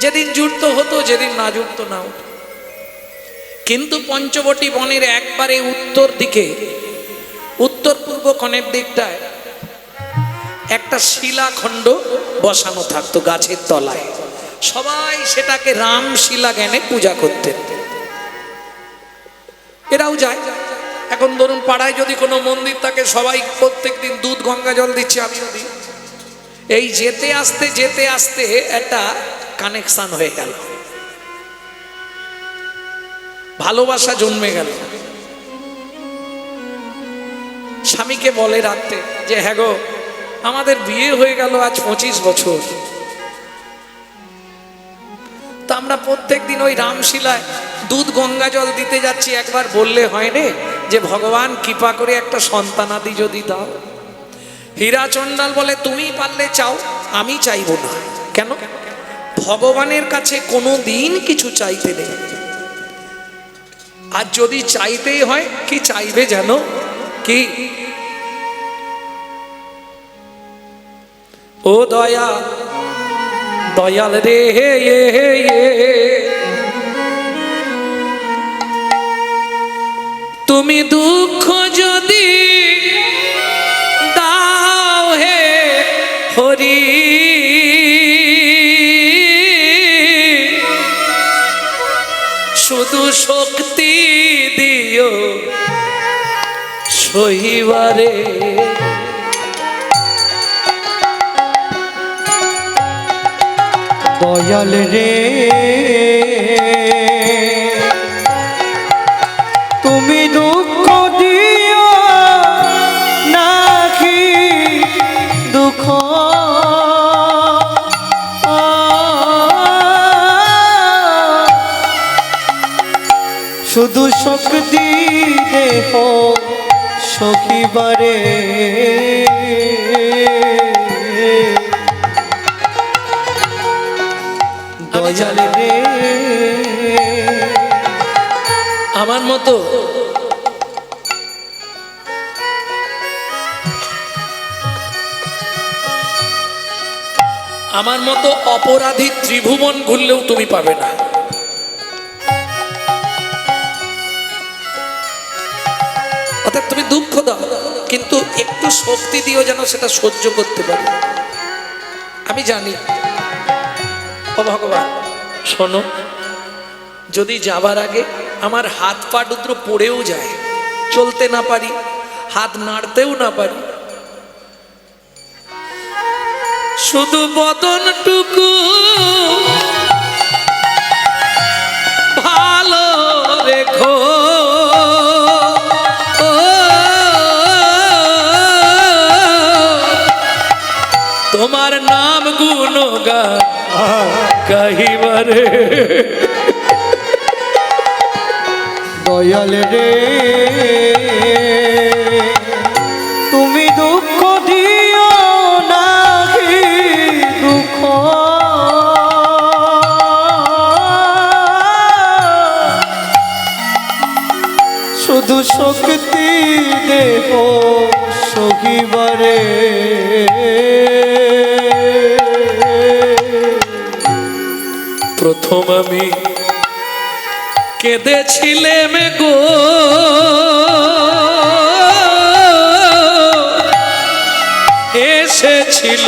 যেদিন জুড়ত হতো, যেদিন না জুড়ত না হতো। কিন্তু পঞ্চবটি বনের একবারে উত্তর দিকে, উত্তর পূর্ব কোণের দিকটায় একটা শিলাখণ্ড বসানো থাকতো গাছের তলায়। সবাই সেটাকে রামশিলা জ্ঞানে পূজা করতেন। এরাও যায়। এখন ধরুন পাড়ায় যদি কোনো মন্দির থাকে, সবাই প্রত্যেকদিন দুধ গঙ্গা জল দিচ্ছে, আমিও দিই। এই যেতে আসতে যেতে আসতে একটা কানেকশন হয়ে গেল, ভালোবাসা জন্মে গেল। স্বামীকে বলে রাখতে যে হ্যাঁ গো, আমাদের বিয়ে হয়ে গেল আজ 25 বছর, তা আমরা প্রত্যেক দিন ওই রামশিলায় দুধ গঙ্গা জল দিতে যাচ্ছি, একবার বললে হয় রে যে ভগবান কৃপা করে একটা সন্তানাদি যদি দাও। হীরা চণ্ডাল বলে তুমি পারলে চাও, আমি চাইব না। কেন? ভগবানের কাছে কোনো দিন কিছু চাইতে নেই। আর যদি চাইতেই হয়, কি চাইবে জানো? কি? ও দয়া দয়াল রে, তুমি দুঃখ যদি দাও হে হরি, শুধু শক্তি দিও সহিবারে। দয়াল রে, তুমি দুঃখ দিও নাকি দুঃখ, শুধু শক্তি দেহ সখিবারে। দয়াল রে, আমার মতো অপরাধী ত্রিভুবন ঘুরলেও তুমি পাবে না। অর্থাৎ তুমি দুঃখ দাও, কিন্তু একটু শক্তি দিও যেন সেটা সহ্য করতে পারে। আমি জানি ও ভগবান, শোনো, যদি যাবার আগে আমার হাত পা দুটো পড়েও যায়, চলতে না পারি, হাত নাড়তেও না পারি, শুধু বদনটুকু ভালো রেখো, তোমার নাম গুণগান কহিবারে। দয়াল রে, তুমি দুঃখ দিও নাকি দুঃখ, শুধু শক্তি দেব সখী সহিবারে প্রথম আমি কেঁদেছিলাম গো, এসেছিল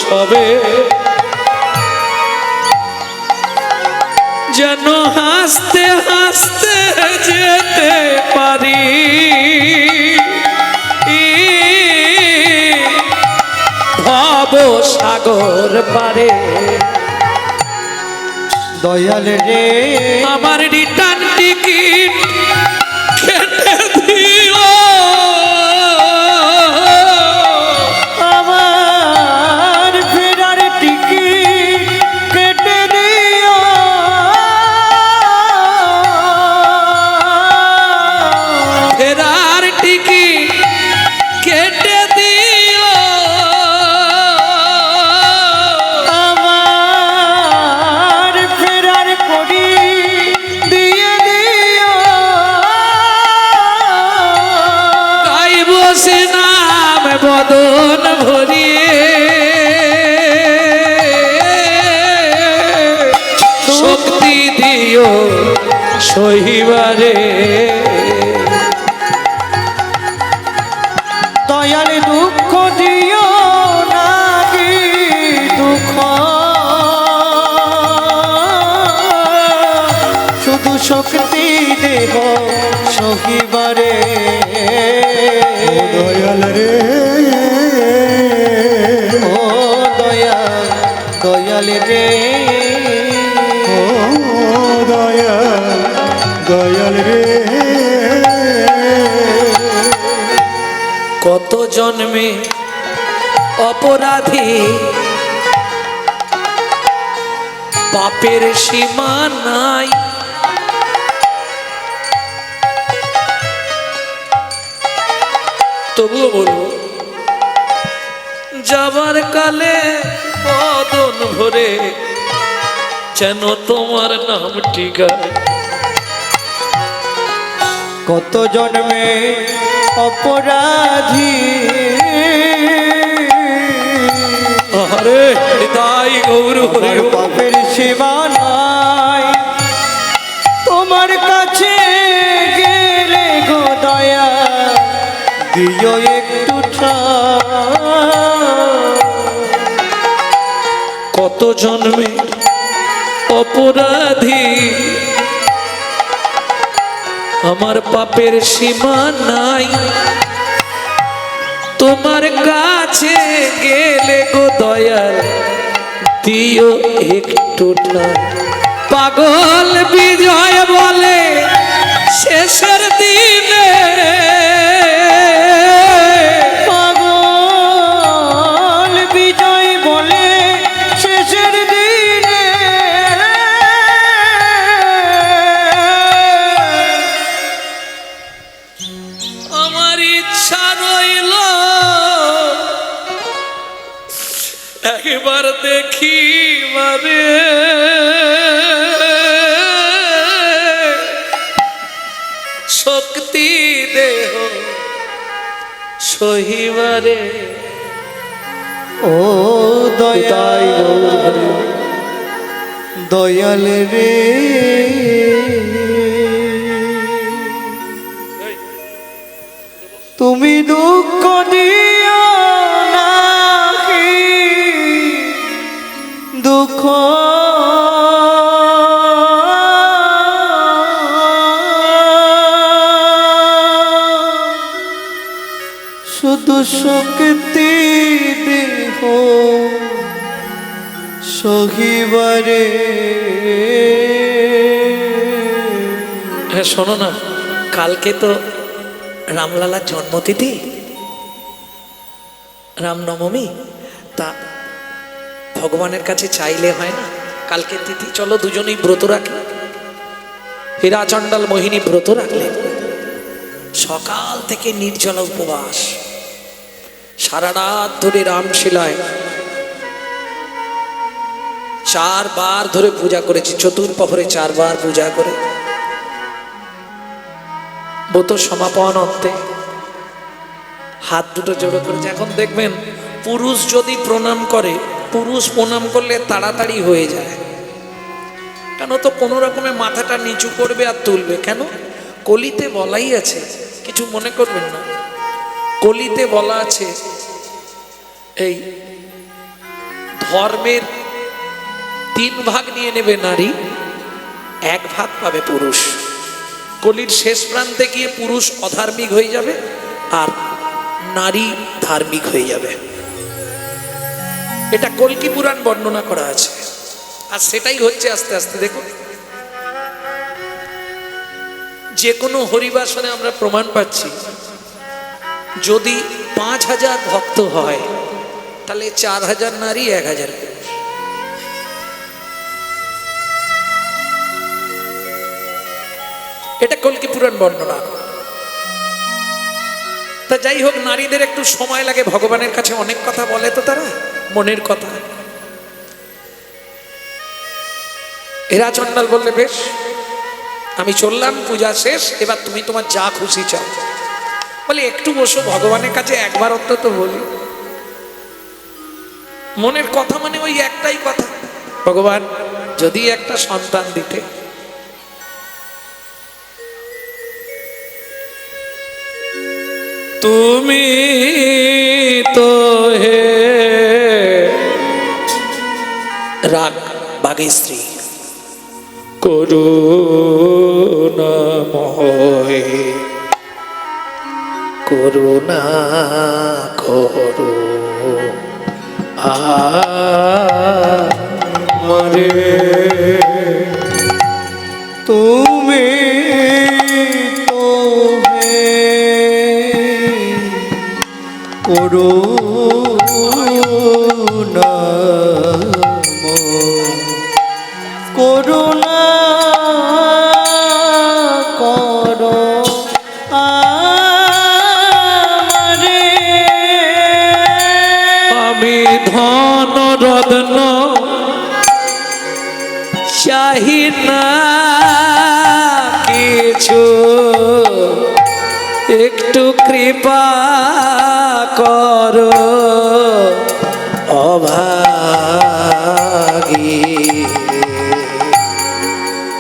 সবে যেন হাসতে হাসতে যেতে পারি, ভব সাগর পারে। দয়াল রে আমার রিটার্ন টিকিট কেটে দিও, আমার ফেরার টিকিট কেটে দিও, ফেরার টিকিট কেটে দিও, আমার ফেরার করি দিয়ে দিও, গাইব সে নাম বদন ভরিয়ে, শক্তি দিও সহিবারে। দয়াল দুঃখ দিও নাকি দুঃখ, শুধু শক্তি দেহ সহিবারে। দয়াল রে ও দয়াল দয়াল রে ও দয়াল দয়াল রে কত জন্মে অপরাধী পাপের সীমা নাই, তবুও বলবো যাবার কালে বদন ভরে যেন তোমার নাম টিকায়। কত জন্মে অপরাধী আরে হৃদয় গৌর হরে আমার পাপের সীমা নাই, তোমার কাছে গেলে গো দয়া দিও একটু ঠাঁই। কত জন্মে অপরাধী আমার পাপের সীমা নাই, তোমার কাছে গেলে গো দয়াল দিও একটু ঠাঁই। পাগল বিজয় বলে শেষের দিনে, পাগল বিজয় বলে শেষের দিনে, আমার ইচ্ছা রইল একবার দেখি মানে শক্তি দেহ সহিবারে। ও দয়াল দয়াল রে তুমি দুঃখ দিও নাকি দুঃখ, শুধু শক্তি দেহ সহিবারে। হ্যাঁ শোনো না, কালকে তো রামলালার জন্মতিথি, রামনবমী, তা ভগবানের কাছে চাইলে হয় না? কালকে তিথি, চলো দুজনেই ব্রত রাখি। হীরা চণ্ডাল মোহিনী ব্রত রাখলেন, সকাল থেকে নির্জলা উপবাস, সারা রাত ধরে রামশিলায় 4 বার ধরে পূজা করেছি, চতুর্প্রহরে 4 বার পূজা করে ব্রত সমাপন অন্তে হাত দুটো জোড়ো করেছে। এখন দেখবেন পুরুষ যদি প্রণাম করে, পুরুষ প্রণাম করলে তাড়াতাড়ি হয়ে যায়। কেন? তো কোনো রকমে মাথাটা নিচু করবে আর তুলবে। কেন? কলিতে বলাই আছে, কিছু মনে করবেন না, কলিতে বলা আছে এই ধর্মের 3 ভাগ নিয়ে নেবে নারী, 1 ভাগ পাবে পুরুষ। কলির শেষ প্রান্তে গিয়ে পুরুষ অধার্মিক হয়ে যাবে আর নারী ধার্মিক হয়ে যাবে। এটা কল্কি পুরাণ বর্ণনা করা আছে, আর সেটাই হচ্ছে আস্তে আস্তে। দেখুন, যে কোনো হরিবাসনে আমরা প্রমাণ পাচ্ছি, যদি 5000 ভক্ত হয় তাহলে 4000 নারী, 1000 পুরুষ। এটা কল্কি পুরাণ বর্ণনা। তা যাই হোক, নারীদের একটু সময় লাগে, ভগবানের কাছে অনেক কথা বলে তো তারা, মনের কথা। এরা চণ্ডাল বললে, বেশ আমি চললাম, পূজা শেষ, এবার তুমি তোমার যা খুশি চাও। বলে একটু বসো, ভগবানের কাছে একবার অন্তত বলি। মনের কথা মানে ওই একটাই কথা, ভগবান যদি একটা সন্তান দিতে। তুমি তো হে রাগ বাগেশ্রী করুণাময়, করুণা করো মরে তুমি তো হে করুণা করুণা করো আমারে। আমি ধন রত্ন চাহি না কিছু, একটু কৃপা করো অভাগী।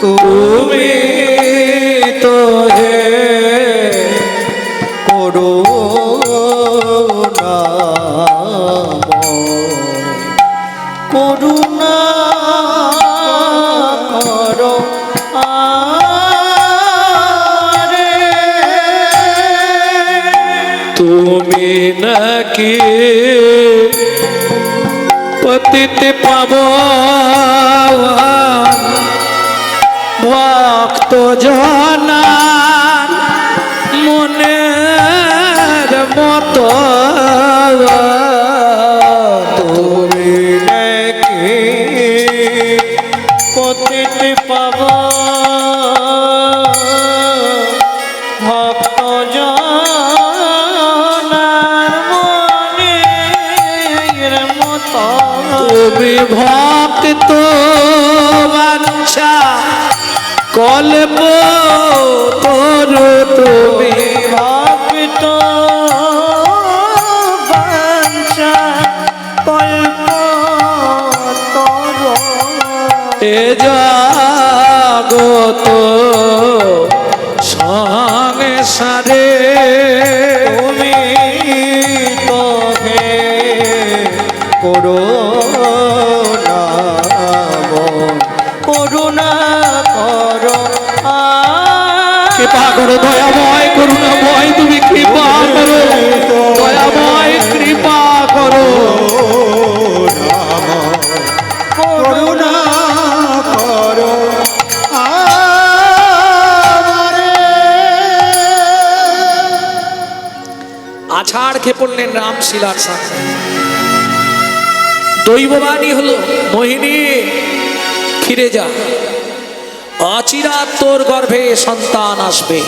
তুমি তো হে করুণা করুণা করো আমারে। তুমি নাকি পতিত পাবন ভক্ত জনার মনের মতো। তুমি নাকি পতিত পাবন ভক্ত জনার মনের মতো। তুমি ভক্ত বাঞ্ছা কল্প তরু, তুমি ভক্ত বাঞ্ছা কল্প তরু। এ জগত সংসারে তুমি তো হে করুণা করুণা করো কৃপা করো দয়াময়, করুণাময়, তুমি কৃপা করো দয়াময়, কৃপা করো। করুণা করো আমারে। আছাড় খেয়ে পড়লেন রামশিলার সামনে। দৈববাণী হলো, মোহিনী ফিরে যা, অচিরাত তোর গর্ভে সন্তান আসবে।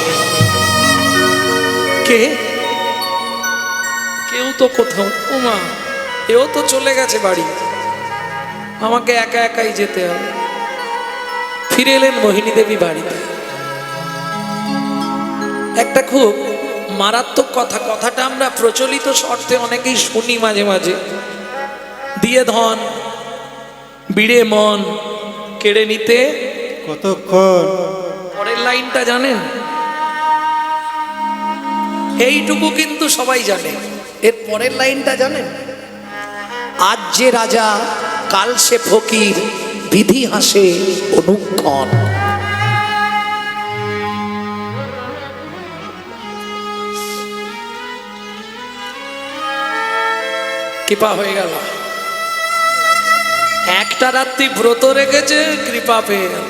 কে? কেউ তো কোথাও, উমা এও তো চলে গেছে বাড়ি, আমাকে একা একাই যেতে হবে। ফিরে এলেন মোহিনী দেবী বাড়িতে। একটা খুব মারাত্মক কথা, কথাটা আমরা প্রচলিত অর্থে অনেকেই শুনি মাঝে মাঝে, দিয়ে ধন বিড়ে মন কেড়ে নিতে কতক্ষণ। পরের লাইনটা জানেন? এইটুকু কিন্তু সবাই জানে, এর পরের লাইনটা জানেন? আজ যে রাজা কাল সে ফকির, বিধি হাসে অনুক্ষণ। কৃপা হয়ে গেল, একটা রাত্রি ব্রত রেখেছে, কৃপা পেয়ে গেল।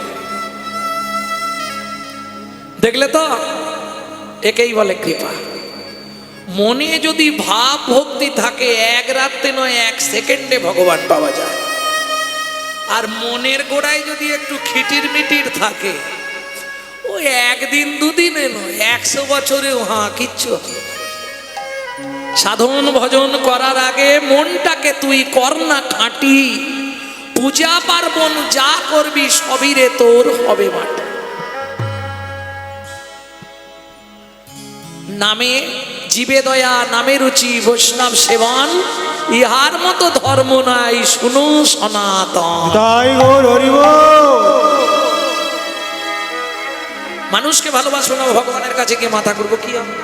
দেখলে তো, একেই বলে কৃপা। মনে যদি ভাব ভক্তি থাকে, এক রাত্রে নয় এক সেকেন্ডে ভগবান পাওয়া যায়। আর মনের গোড়ায় যদি একটু খিটির মিটির থাকে, ও একদিন দুদিনে নয় 100 বছরেও কিচ্ছু হবে। সাধন ভজন করার আগে মনটাকে তুই কর না খাঁটি, পূজা পার্বণ যা করবি সবই রে তোর হবে মাটি। নামে জীবে দয়া, নামে রুচি, বৈষ্ণব সেবন, ইহার মতো ধর্ম নাই, শুনো সনাতন। তাই গৌর হরি বল। মানুষকে ভালোবাসবো না, ভগবানের কাছে গিয়ে মাথা করবো কি হবে?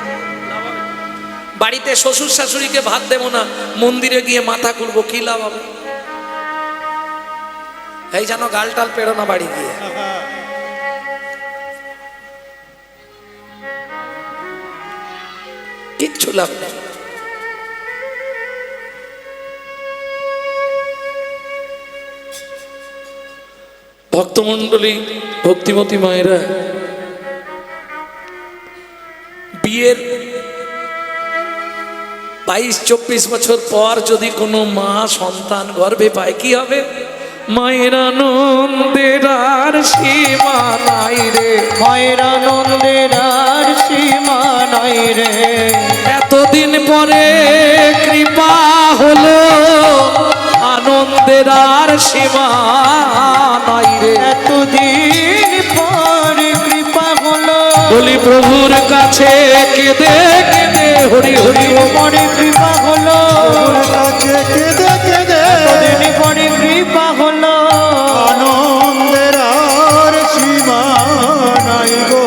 বাড়িতে শ্বশুর শাশুড়িকে ভাত দেবো না, মন্দিরে গিয়ে মাথা করবো কি লাভ হবে? এই জানো গালটাল পেড়ো না বাড়ি গিয়ে। কিচ্ছু লাভ নেই। ভক্তমণ্ডলী, ভক্তিমতী মায়েরা, বিয়ের 22-24 বছর পর যদি কোনো মা সন্তান গর্ভে পায়, কি হবে? মায়ের আনন্দের আর সীমা নাই রে, মায়ের আনন্দের আর সীমা নাই রে। এতদিন পরে কৃপা হলো, আনন্দের আর সীমা নাই রে। এতদিন পরে কৃপা হলো, বলি প্রভুর কাছে কেঁদে কেঁদে হরি হরি পরে কৃপা হলো, ওর কাছে কেঁদে কেঁদে এতদিন পরে কৃপা হলো। আনন্দের আর সীমা নাই গো।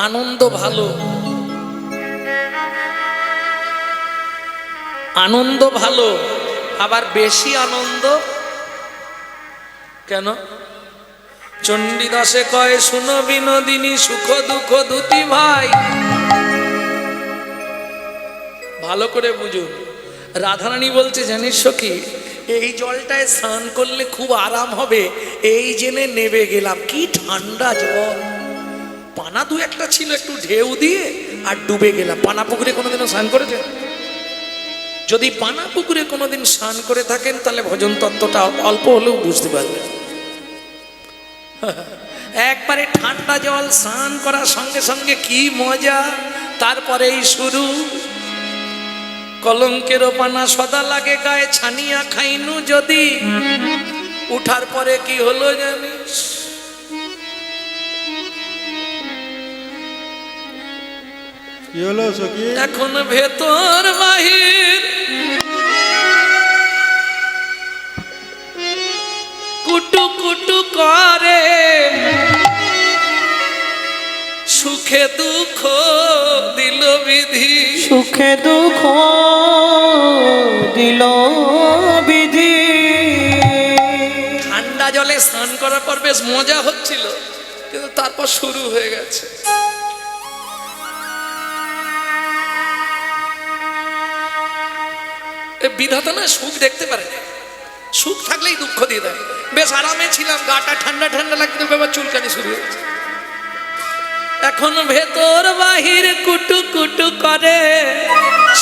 আনন্দ ভালো, আনন্দ ভালো, আবার বেশি আনন্দ কেন? চণ্ডীদাসে কয় শুনো বিনোদিনী, সুখ দুঃখ দুটি ভাই। ভালো করে বুঝুন, রাধারানী বলছে জানিস কি, এই জলটায় স্নান করলে খুব আরাম হবে, এই জেনে নেবে গেলাম। কি ঠান্ডা জল, পানা দু একটা ছিল, একটু ঢেউ দিয়ে আর ডুবে গেলাম। পানা পুকুরে কোনোদিনও স্নান করেছেন? যদি পানা পুকুরে কোনোদিন স্নান করে থাকেন, তাহলে ভজন তত্ত্বটা অল্প হলেও বুঝতে পারবেন। একবারে ঠান্ডা জল স্নান করার সঙ্গে সঙ্গে কি মজা, তারপরেই শুরু। কলঙ্কের পানা সদা লাগে গায়ে, ছানিয়া খাইনু যদি, উঠার পরে কি হলো জানিস? কি হলো সখী? এখন ভেতর বাহির কুটু কুটু করে, সুখে দুঃখ দিল বিধি, সুখে দুঃখ দিল বিধি। ঠান্ডা জলে স্নান করার পর বেশ মজা হচ্ছিল, কিন্তু তারপর শুরু হয়ে গেছে। বিধাতা না সুখ দেখতে পারে না, সুখ থাকলেই দুঃখ দিয়ে দেয়। বেশ আরামে ছিলাম, গাটা ঠান্ডা ঠান্ডা লাগতো, ব্যাপার চুলকানি শুরু হয়েছে। এখন ভেতর বাহির কুটু কুটু করে,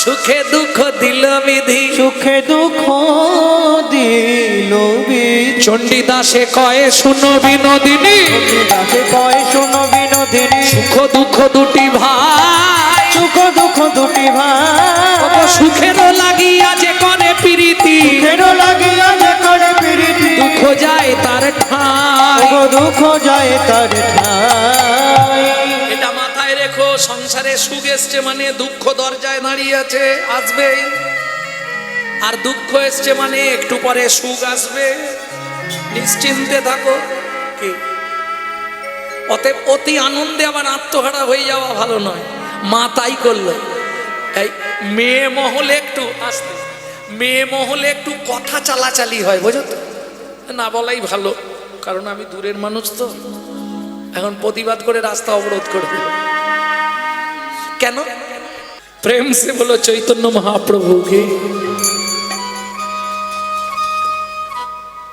সুখে দুঃখ দিল বিধি, সুখে দুঃখ দিল বিধি। চণ্ডীদাসে কয়ে শুনো বিনোদিনী, দাসে কয় শোনো বিনোদিনী, সুখ দুঃখ দুটি ভাই, সুখ দুঃখ দুটি ভাই। সুখেরও লাগিয়া যে করে প্রীতি, সুখেরও লাগিয়া যে করে প্রীতি, দুঃখ যায় তার ঠাই, দুঃখ যায় তার ঠাই। সংসারে সুখ এসছে মানে দুঃখ দরজায় দাঁড়িয়ে আছে, আসবেই। আর দুঃখ এসছে মানে একটু পরে সুখ আসবে, নিশ্চিন্তে থাকো। কি অতএব অতি আনন্দে আবার আত্মহারা হয়ে যাওয়া ভালো নয়। মা তাই করলো। এই মেয়ে মহলে একটু আসতে, মেয়ে মহলে একটু কথা চালাচালি হয়, বোঝো তো, না বলাই ভালো, কারণ আমি দূরের মানুষ তো, এখন প্রতিবাদ করে রাস্তা অবরোধ করে দিল কেন? প্রেম সে বলো চৈতন্য মহাপ্রভুকে।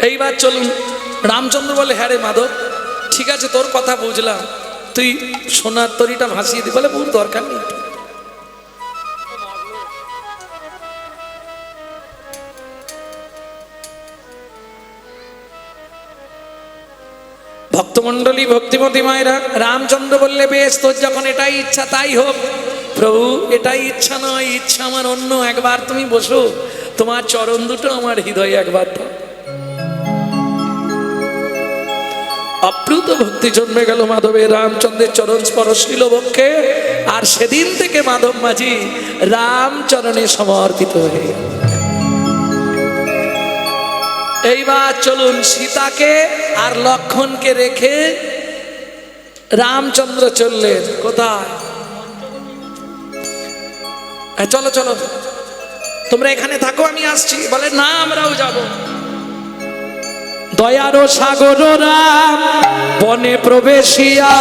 এইবার চলুন। রামচন্দ্র বলে, হ্যাঁ রে মাধব, ঠিক আছে তোর কথা বুঝলাম, তুই সোনার তরিটা ভাসিয়ে দি। বলে বহু দরকার নেই। ভক্তমন্ডলী, ভক্তিমতী মায়েরা, রামচন্দ্র বললে বেশ, তোর যখন এটাই ইচ্ছা তাই হোক। প্রভু এটাই ইচ্ছা নয়, ইচ্ছা আমার অন্য। একবার তুমি বসো, তোমার চরণ দুটো আমার হৃদয়ে একবার দাও। অপ্লুত ভক্তি জন্মে গেল মাধবের, রামচন্দ্রের চরণ স্পর্শ নিল বক্ষে। আর সেদিন থেকে মাধব মাঝি রামচরণে সমর্পিত হয়ে গেল। এইবার চলুন, সীতাকে আর লক্ষণকে রেখে রামচন্দ্র চললেন কোথায়? চলো চলো তোমরা এখানে থাকো, আমি আসছি। বলে না, আমরাও যাব। দয়ারো সাগর রাম বনে প্রবেশিয়া,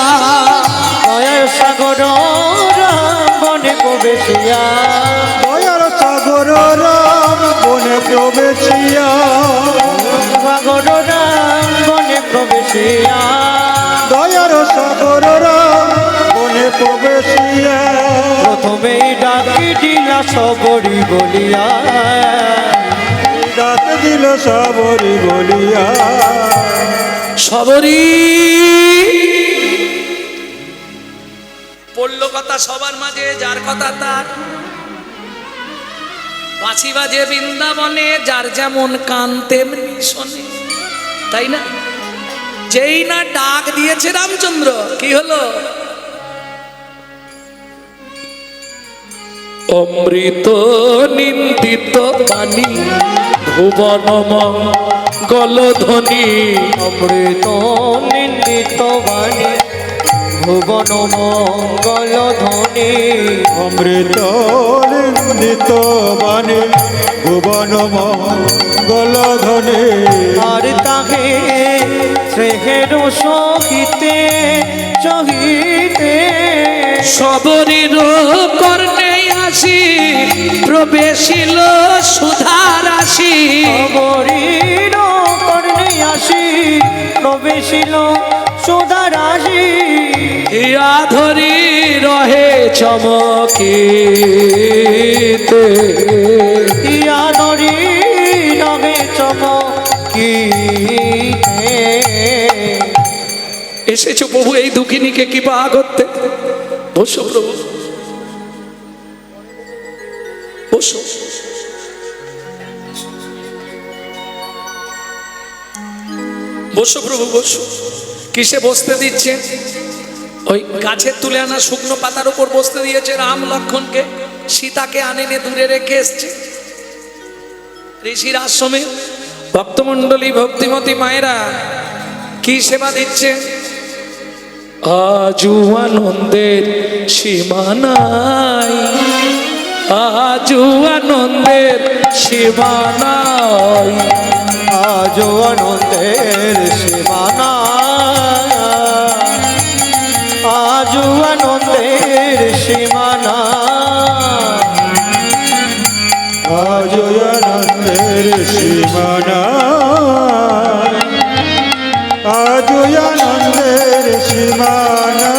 দয়ার সাগর রাম বনে প্রবেশিয়া, দয়ার সাগর রাম বনে প্রবেশিয়া, সাগর রাম বনে প্রবেশিয়া, দয়ার সাগর রাম বনে প্রবেশিয়া, প্রথমেই ডাকি দিলা সবরি বলিয়া, ডাক দিল সবরি বলিয়া, সবরি পড়ল কথা সবার মাঝে, যার কথা তার। বাঁশি বাজে বৃন্দাবনে, যার যেমন কান তেমনি শোনে, তাই না? যেই না ডাক দিয়েছে রামচন্দ্র, কি হলো? অমৃত নিন্দিত বাণী ভুবন মঙ্গল ধ্বনি, অমৃত নিন্দিত বাণী ভুবন মঙ্গল ধ্বনি, অমৃত নিন্দিত বাণী ভুবন মঙ্গল ধ্বনি, আর তাহে শ্রেহের সহিতে সহিতে সবরীর কর্ণে আসি প্রবেশিল সুধারাশি, সবরীর কর্ণে আসি প্রবেশিল সুধারাশি, ইয়া ধরি রহে চমকিতে, ইয়া ধরি রহে চমকিতে। এসেছো প্রভু এই দুঃখিনীকে কৃপা করতে। বসো প্রভু, বসো। বসো প্রভু, বসো। কিসে বসতে দিচ্ছে? ওই গাছের তুলে আনা শুকনো পাতার উপর বসতে দিয়েছে রাম লক্ষণকে। সীতাকে আনেনে দূরে রেখে এসছে ঋষির আশ্রমে। ভক্তমন্ডলী, ভক্তিমতী মায়েরা কি সেবা দিচ্ছে? আজু আনন্দের সীমা নাই, আজু আনন্দের সীমা নাই, আজ আনন্দের সীমানা, আজ আনন্দের সীমানা, আজ আনন্দের সীমানা, আজ আনন্দের সীমানা,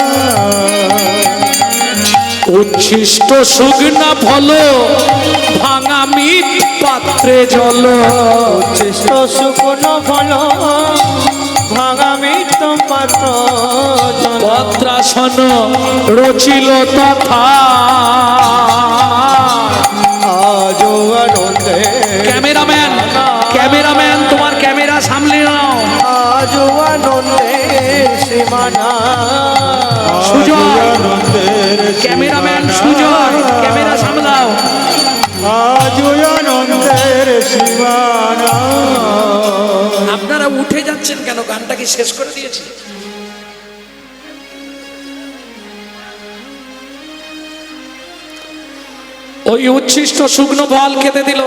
উচ্ছিষ্ট শুকনা ফল ভাঙা মিট পাত্রে জল, উচ্ছিষ্ট শুকনো ফল ভাঙা মিত্র পাত্র জল, ভদ্রাসন রচিল তথা। আজ আনন্দের ক্যামেরাম্যান, ক্যামেরাম্যান তোমার ক্যামেরা সামলে নাও। আজ আনন্দের সীমানা, সুজয়, আনন্দের সীমানা আপনারা উঠে যাচ্ছেন কেন? গানটা কি শেষ করে দিয়েছি? ওই উচ্ছিষ্ট শুকনো ফল খেতে দিল।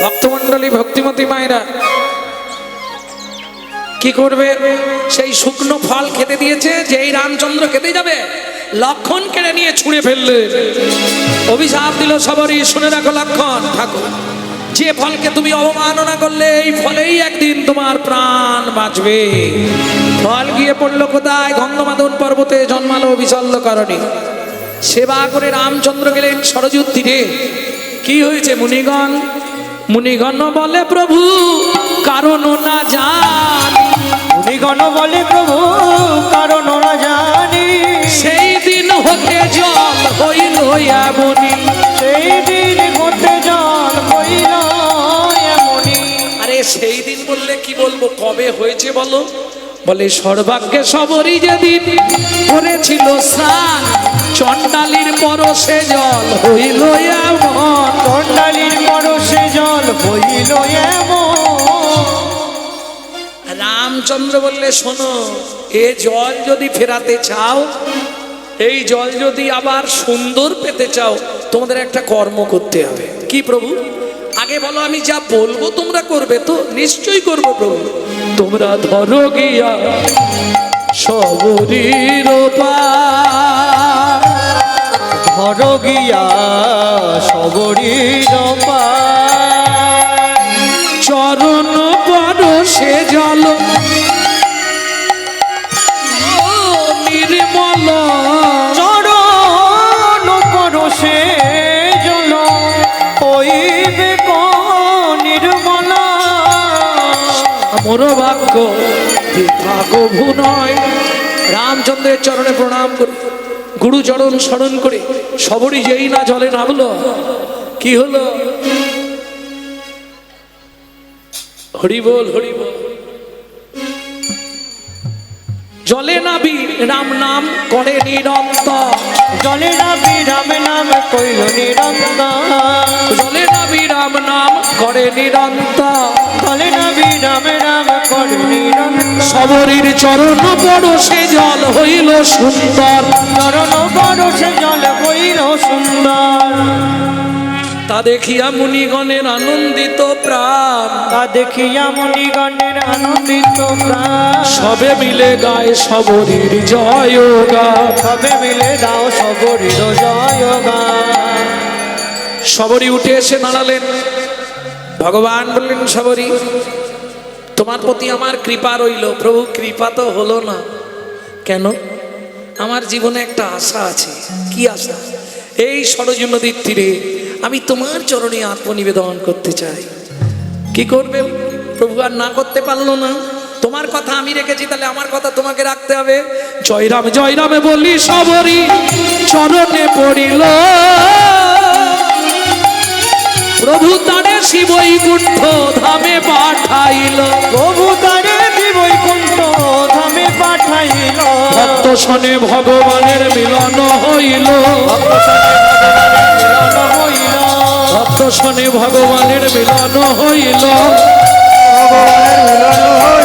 ভক্তমন্ডলী, ভক্তিমতী মায়েরা কি করবে? সেই শুকনো ফল খেতে দিয়েছে, যেই রামচন্দ্র খেতে যাবে লক্ষণ কেড়ে নিয়ে ছুঁড়ে ফেললে। অভিশাপ দিল সবারই, শুনে রাখো লক্ষণ ঠাকুর, যে ফলকে তুমি অবমাননা করলে এই ফলেই একদিন তোমার প্রাণ বাঁচবে। ফল গিয়ে পড়লো কোথায়? গন্ধমাদন পর্বতে জন্মালো বিশল্য কারণে। সেবা করে রামচন্দ্র গেলেন সরযূর তীরে। কি হয়েছে? মুনিগণ বলে প্রভু কারণ না জানি। মুনিগণ বলে প্রভু কারণ না জানি। সেই দিন হতে জল হইল এমনি। সেই দিন হতে জল হইল এমনি। আরে সেই দিন বললে কি বলবো, কবে হয়েছে বলো? বলে সর্বাগ্যে সবরই যেদিন করেছিল স্নান, চণ্ডালীর পরশে জল হইল এমন। চণ্ডালীর পরশে জল হইল এমন। রামচন্দ্র বললে শোনো, এ জল যদি ফেরাতে চাও, এই জল যদি আবার সুন্দর পেতে চাও, তোমাদের একটা কর্ম করতে হবে। কি প্রভু? আগে বলো, আমি যা বলবো তোমরা করবে তো? নিশ্চয়ই করবো প্রভু। তোমরা ধরো গিয়া সবরীর পার, ধরো গিয়া সবরীর পার। চরণ পরশে জল ও নির্মল। চরণ পরশে জল হইবে নির্মল। মোর ভাগ্য ভাগভু নয়। রামচন্দ্রের চরণে প্রণাম করে, গুরু চরণ স্মরণ করে সবরই যেই না জলে নামলো, কি হলো? হরি বল, হরি বল। জলে নাবি রাম নাম করে নিরন্তর। জলে নাবি রাম নাম কইল নিরন্তর। জলে নাবি রাম নাম করে নিরন্তর। জলে নাবি রাম নাম করে নিরন্তর। সবরীর চরণ পরশে জল হইল সুন্দর। চরণ পরশে জল হইল সুন্দর। তা দেখিয়া মুনিগণের আনন্দিত প্রাণ, তা দেখিয়া মুনিগণের আনন্দিত প্রাণ। সবে মিলে গায় সবরীর জয় গান। সবে মিলে দাও সবরীর জয় গান। সবরী উঠে এসে দাঁড়ালেন। ভগবান বললেন, সবরী তোমার প্রতি আমার কৃপা রইল। প্রভু কৃপা তো হলো না কেন? আমার জীবনে একটা আশা আছে। কি আশা? এই সরযূ নদীর তীরে আমি তোমার চরণে আত্মনিবেদন করতে চাই। কি করবে প্রভু? আর না করতে পারলো না। তোমার কথা আমি রেখেছি, তাহলে আমার কথা তোমাকে রাখতে হবে। জয়রাম জয়রামে বলি সবরী চরণে পড়িল। প্রভু তারে শিবৈকুণ্ঠ ধামে পাঠাইল। প্রভু তারে বৈকুণ্ঠ ধামে পাঠাইল। ভক্ত শনে ভগবানের মিলন হইল। ভক্ত শনে ভগবানের মিলন হইল। ভগবানের মিলন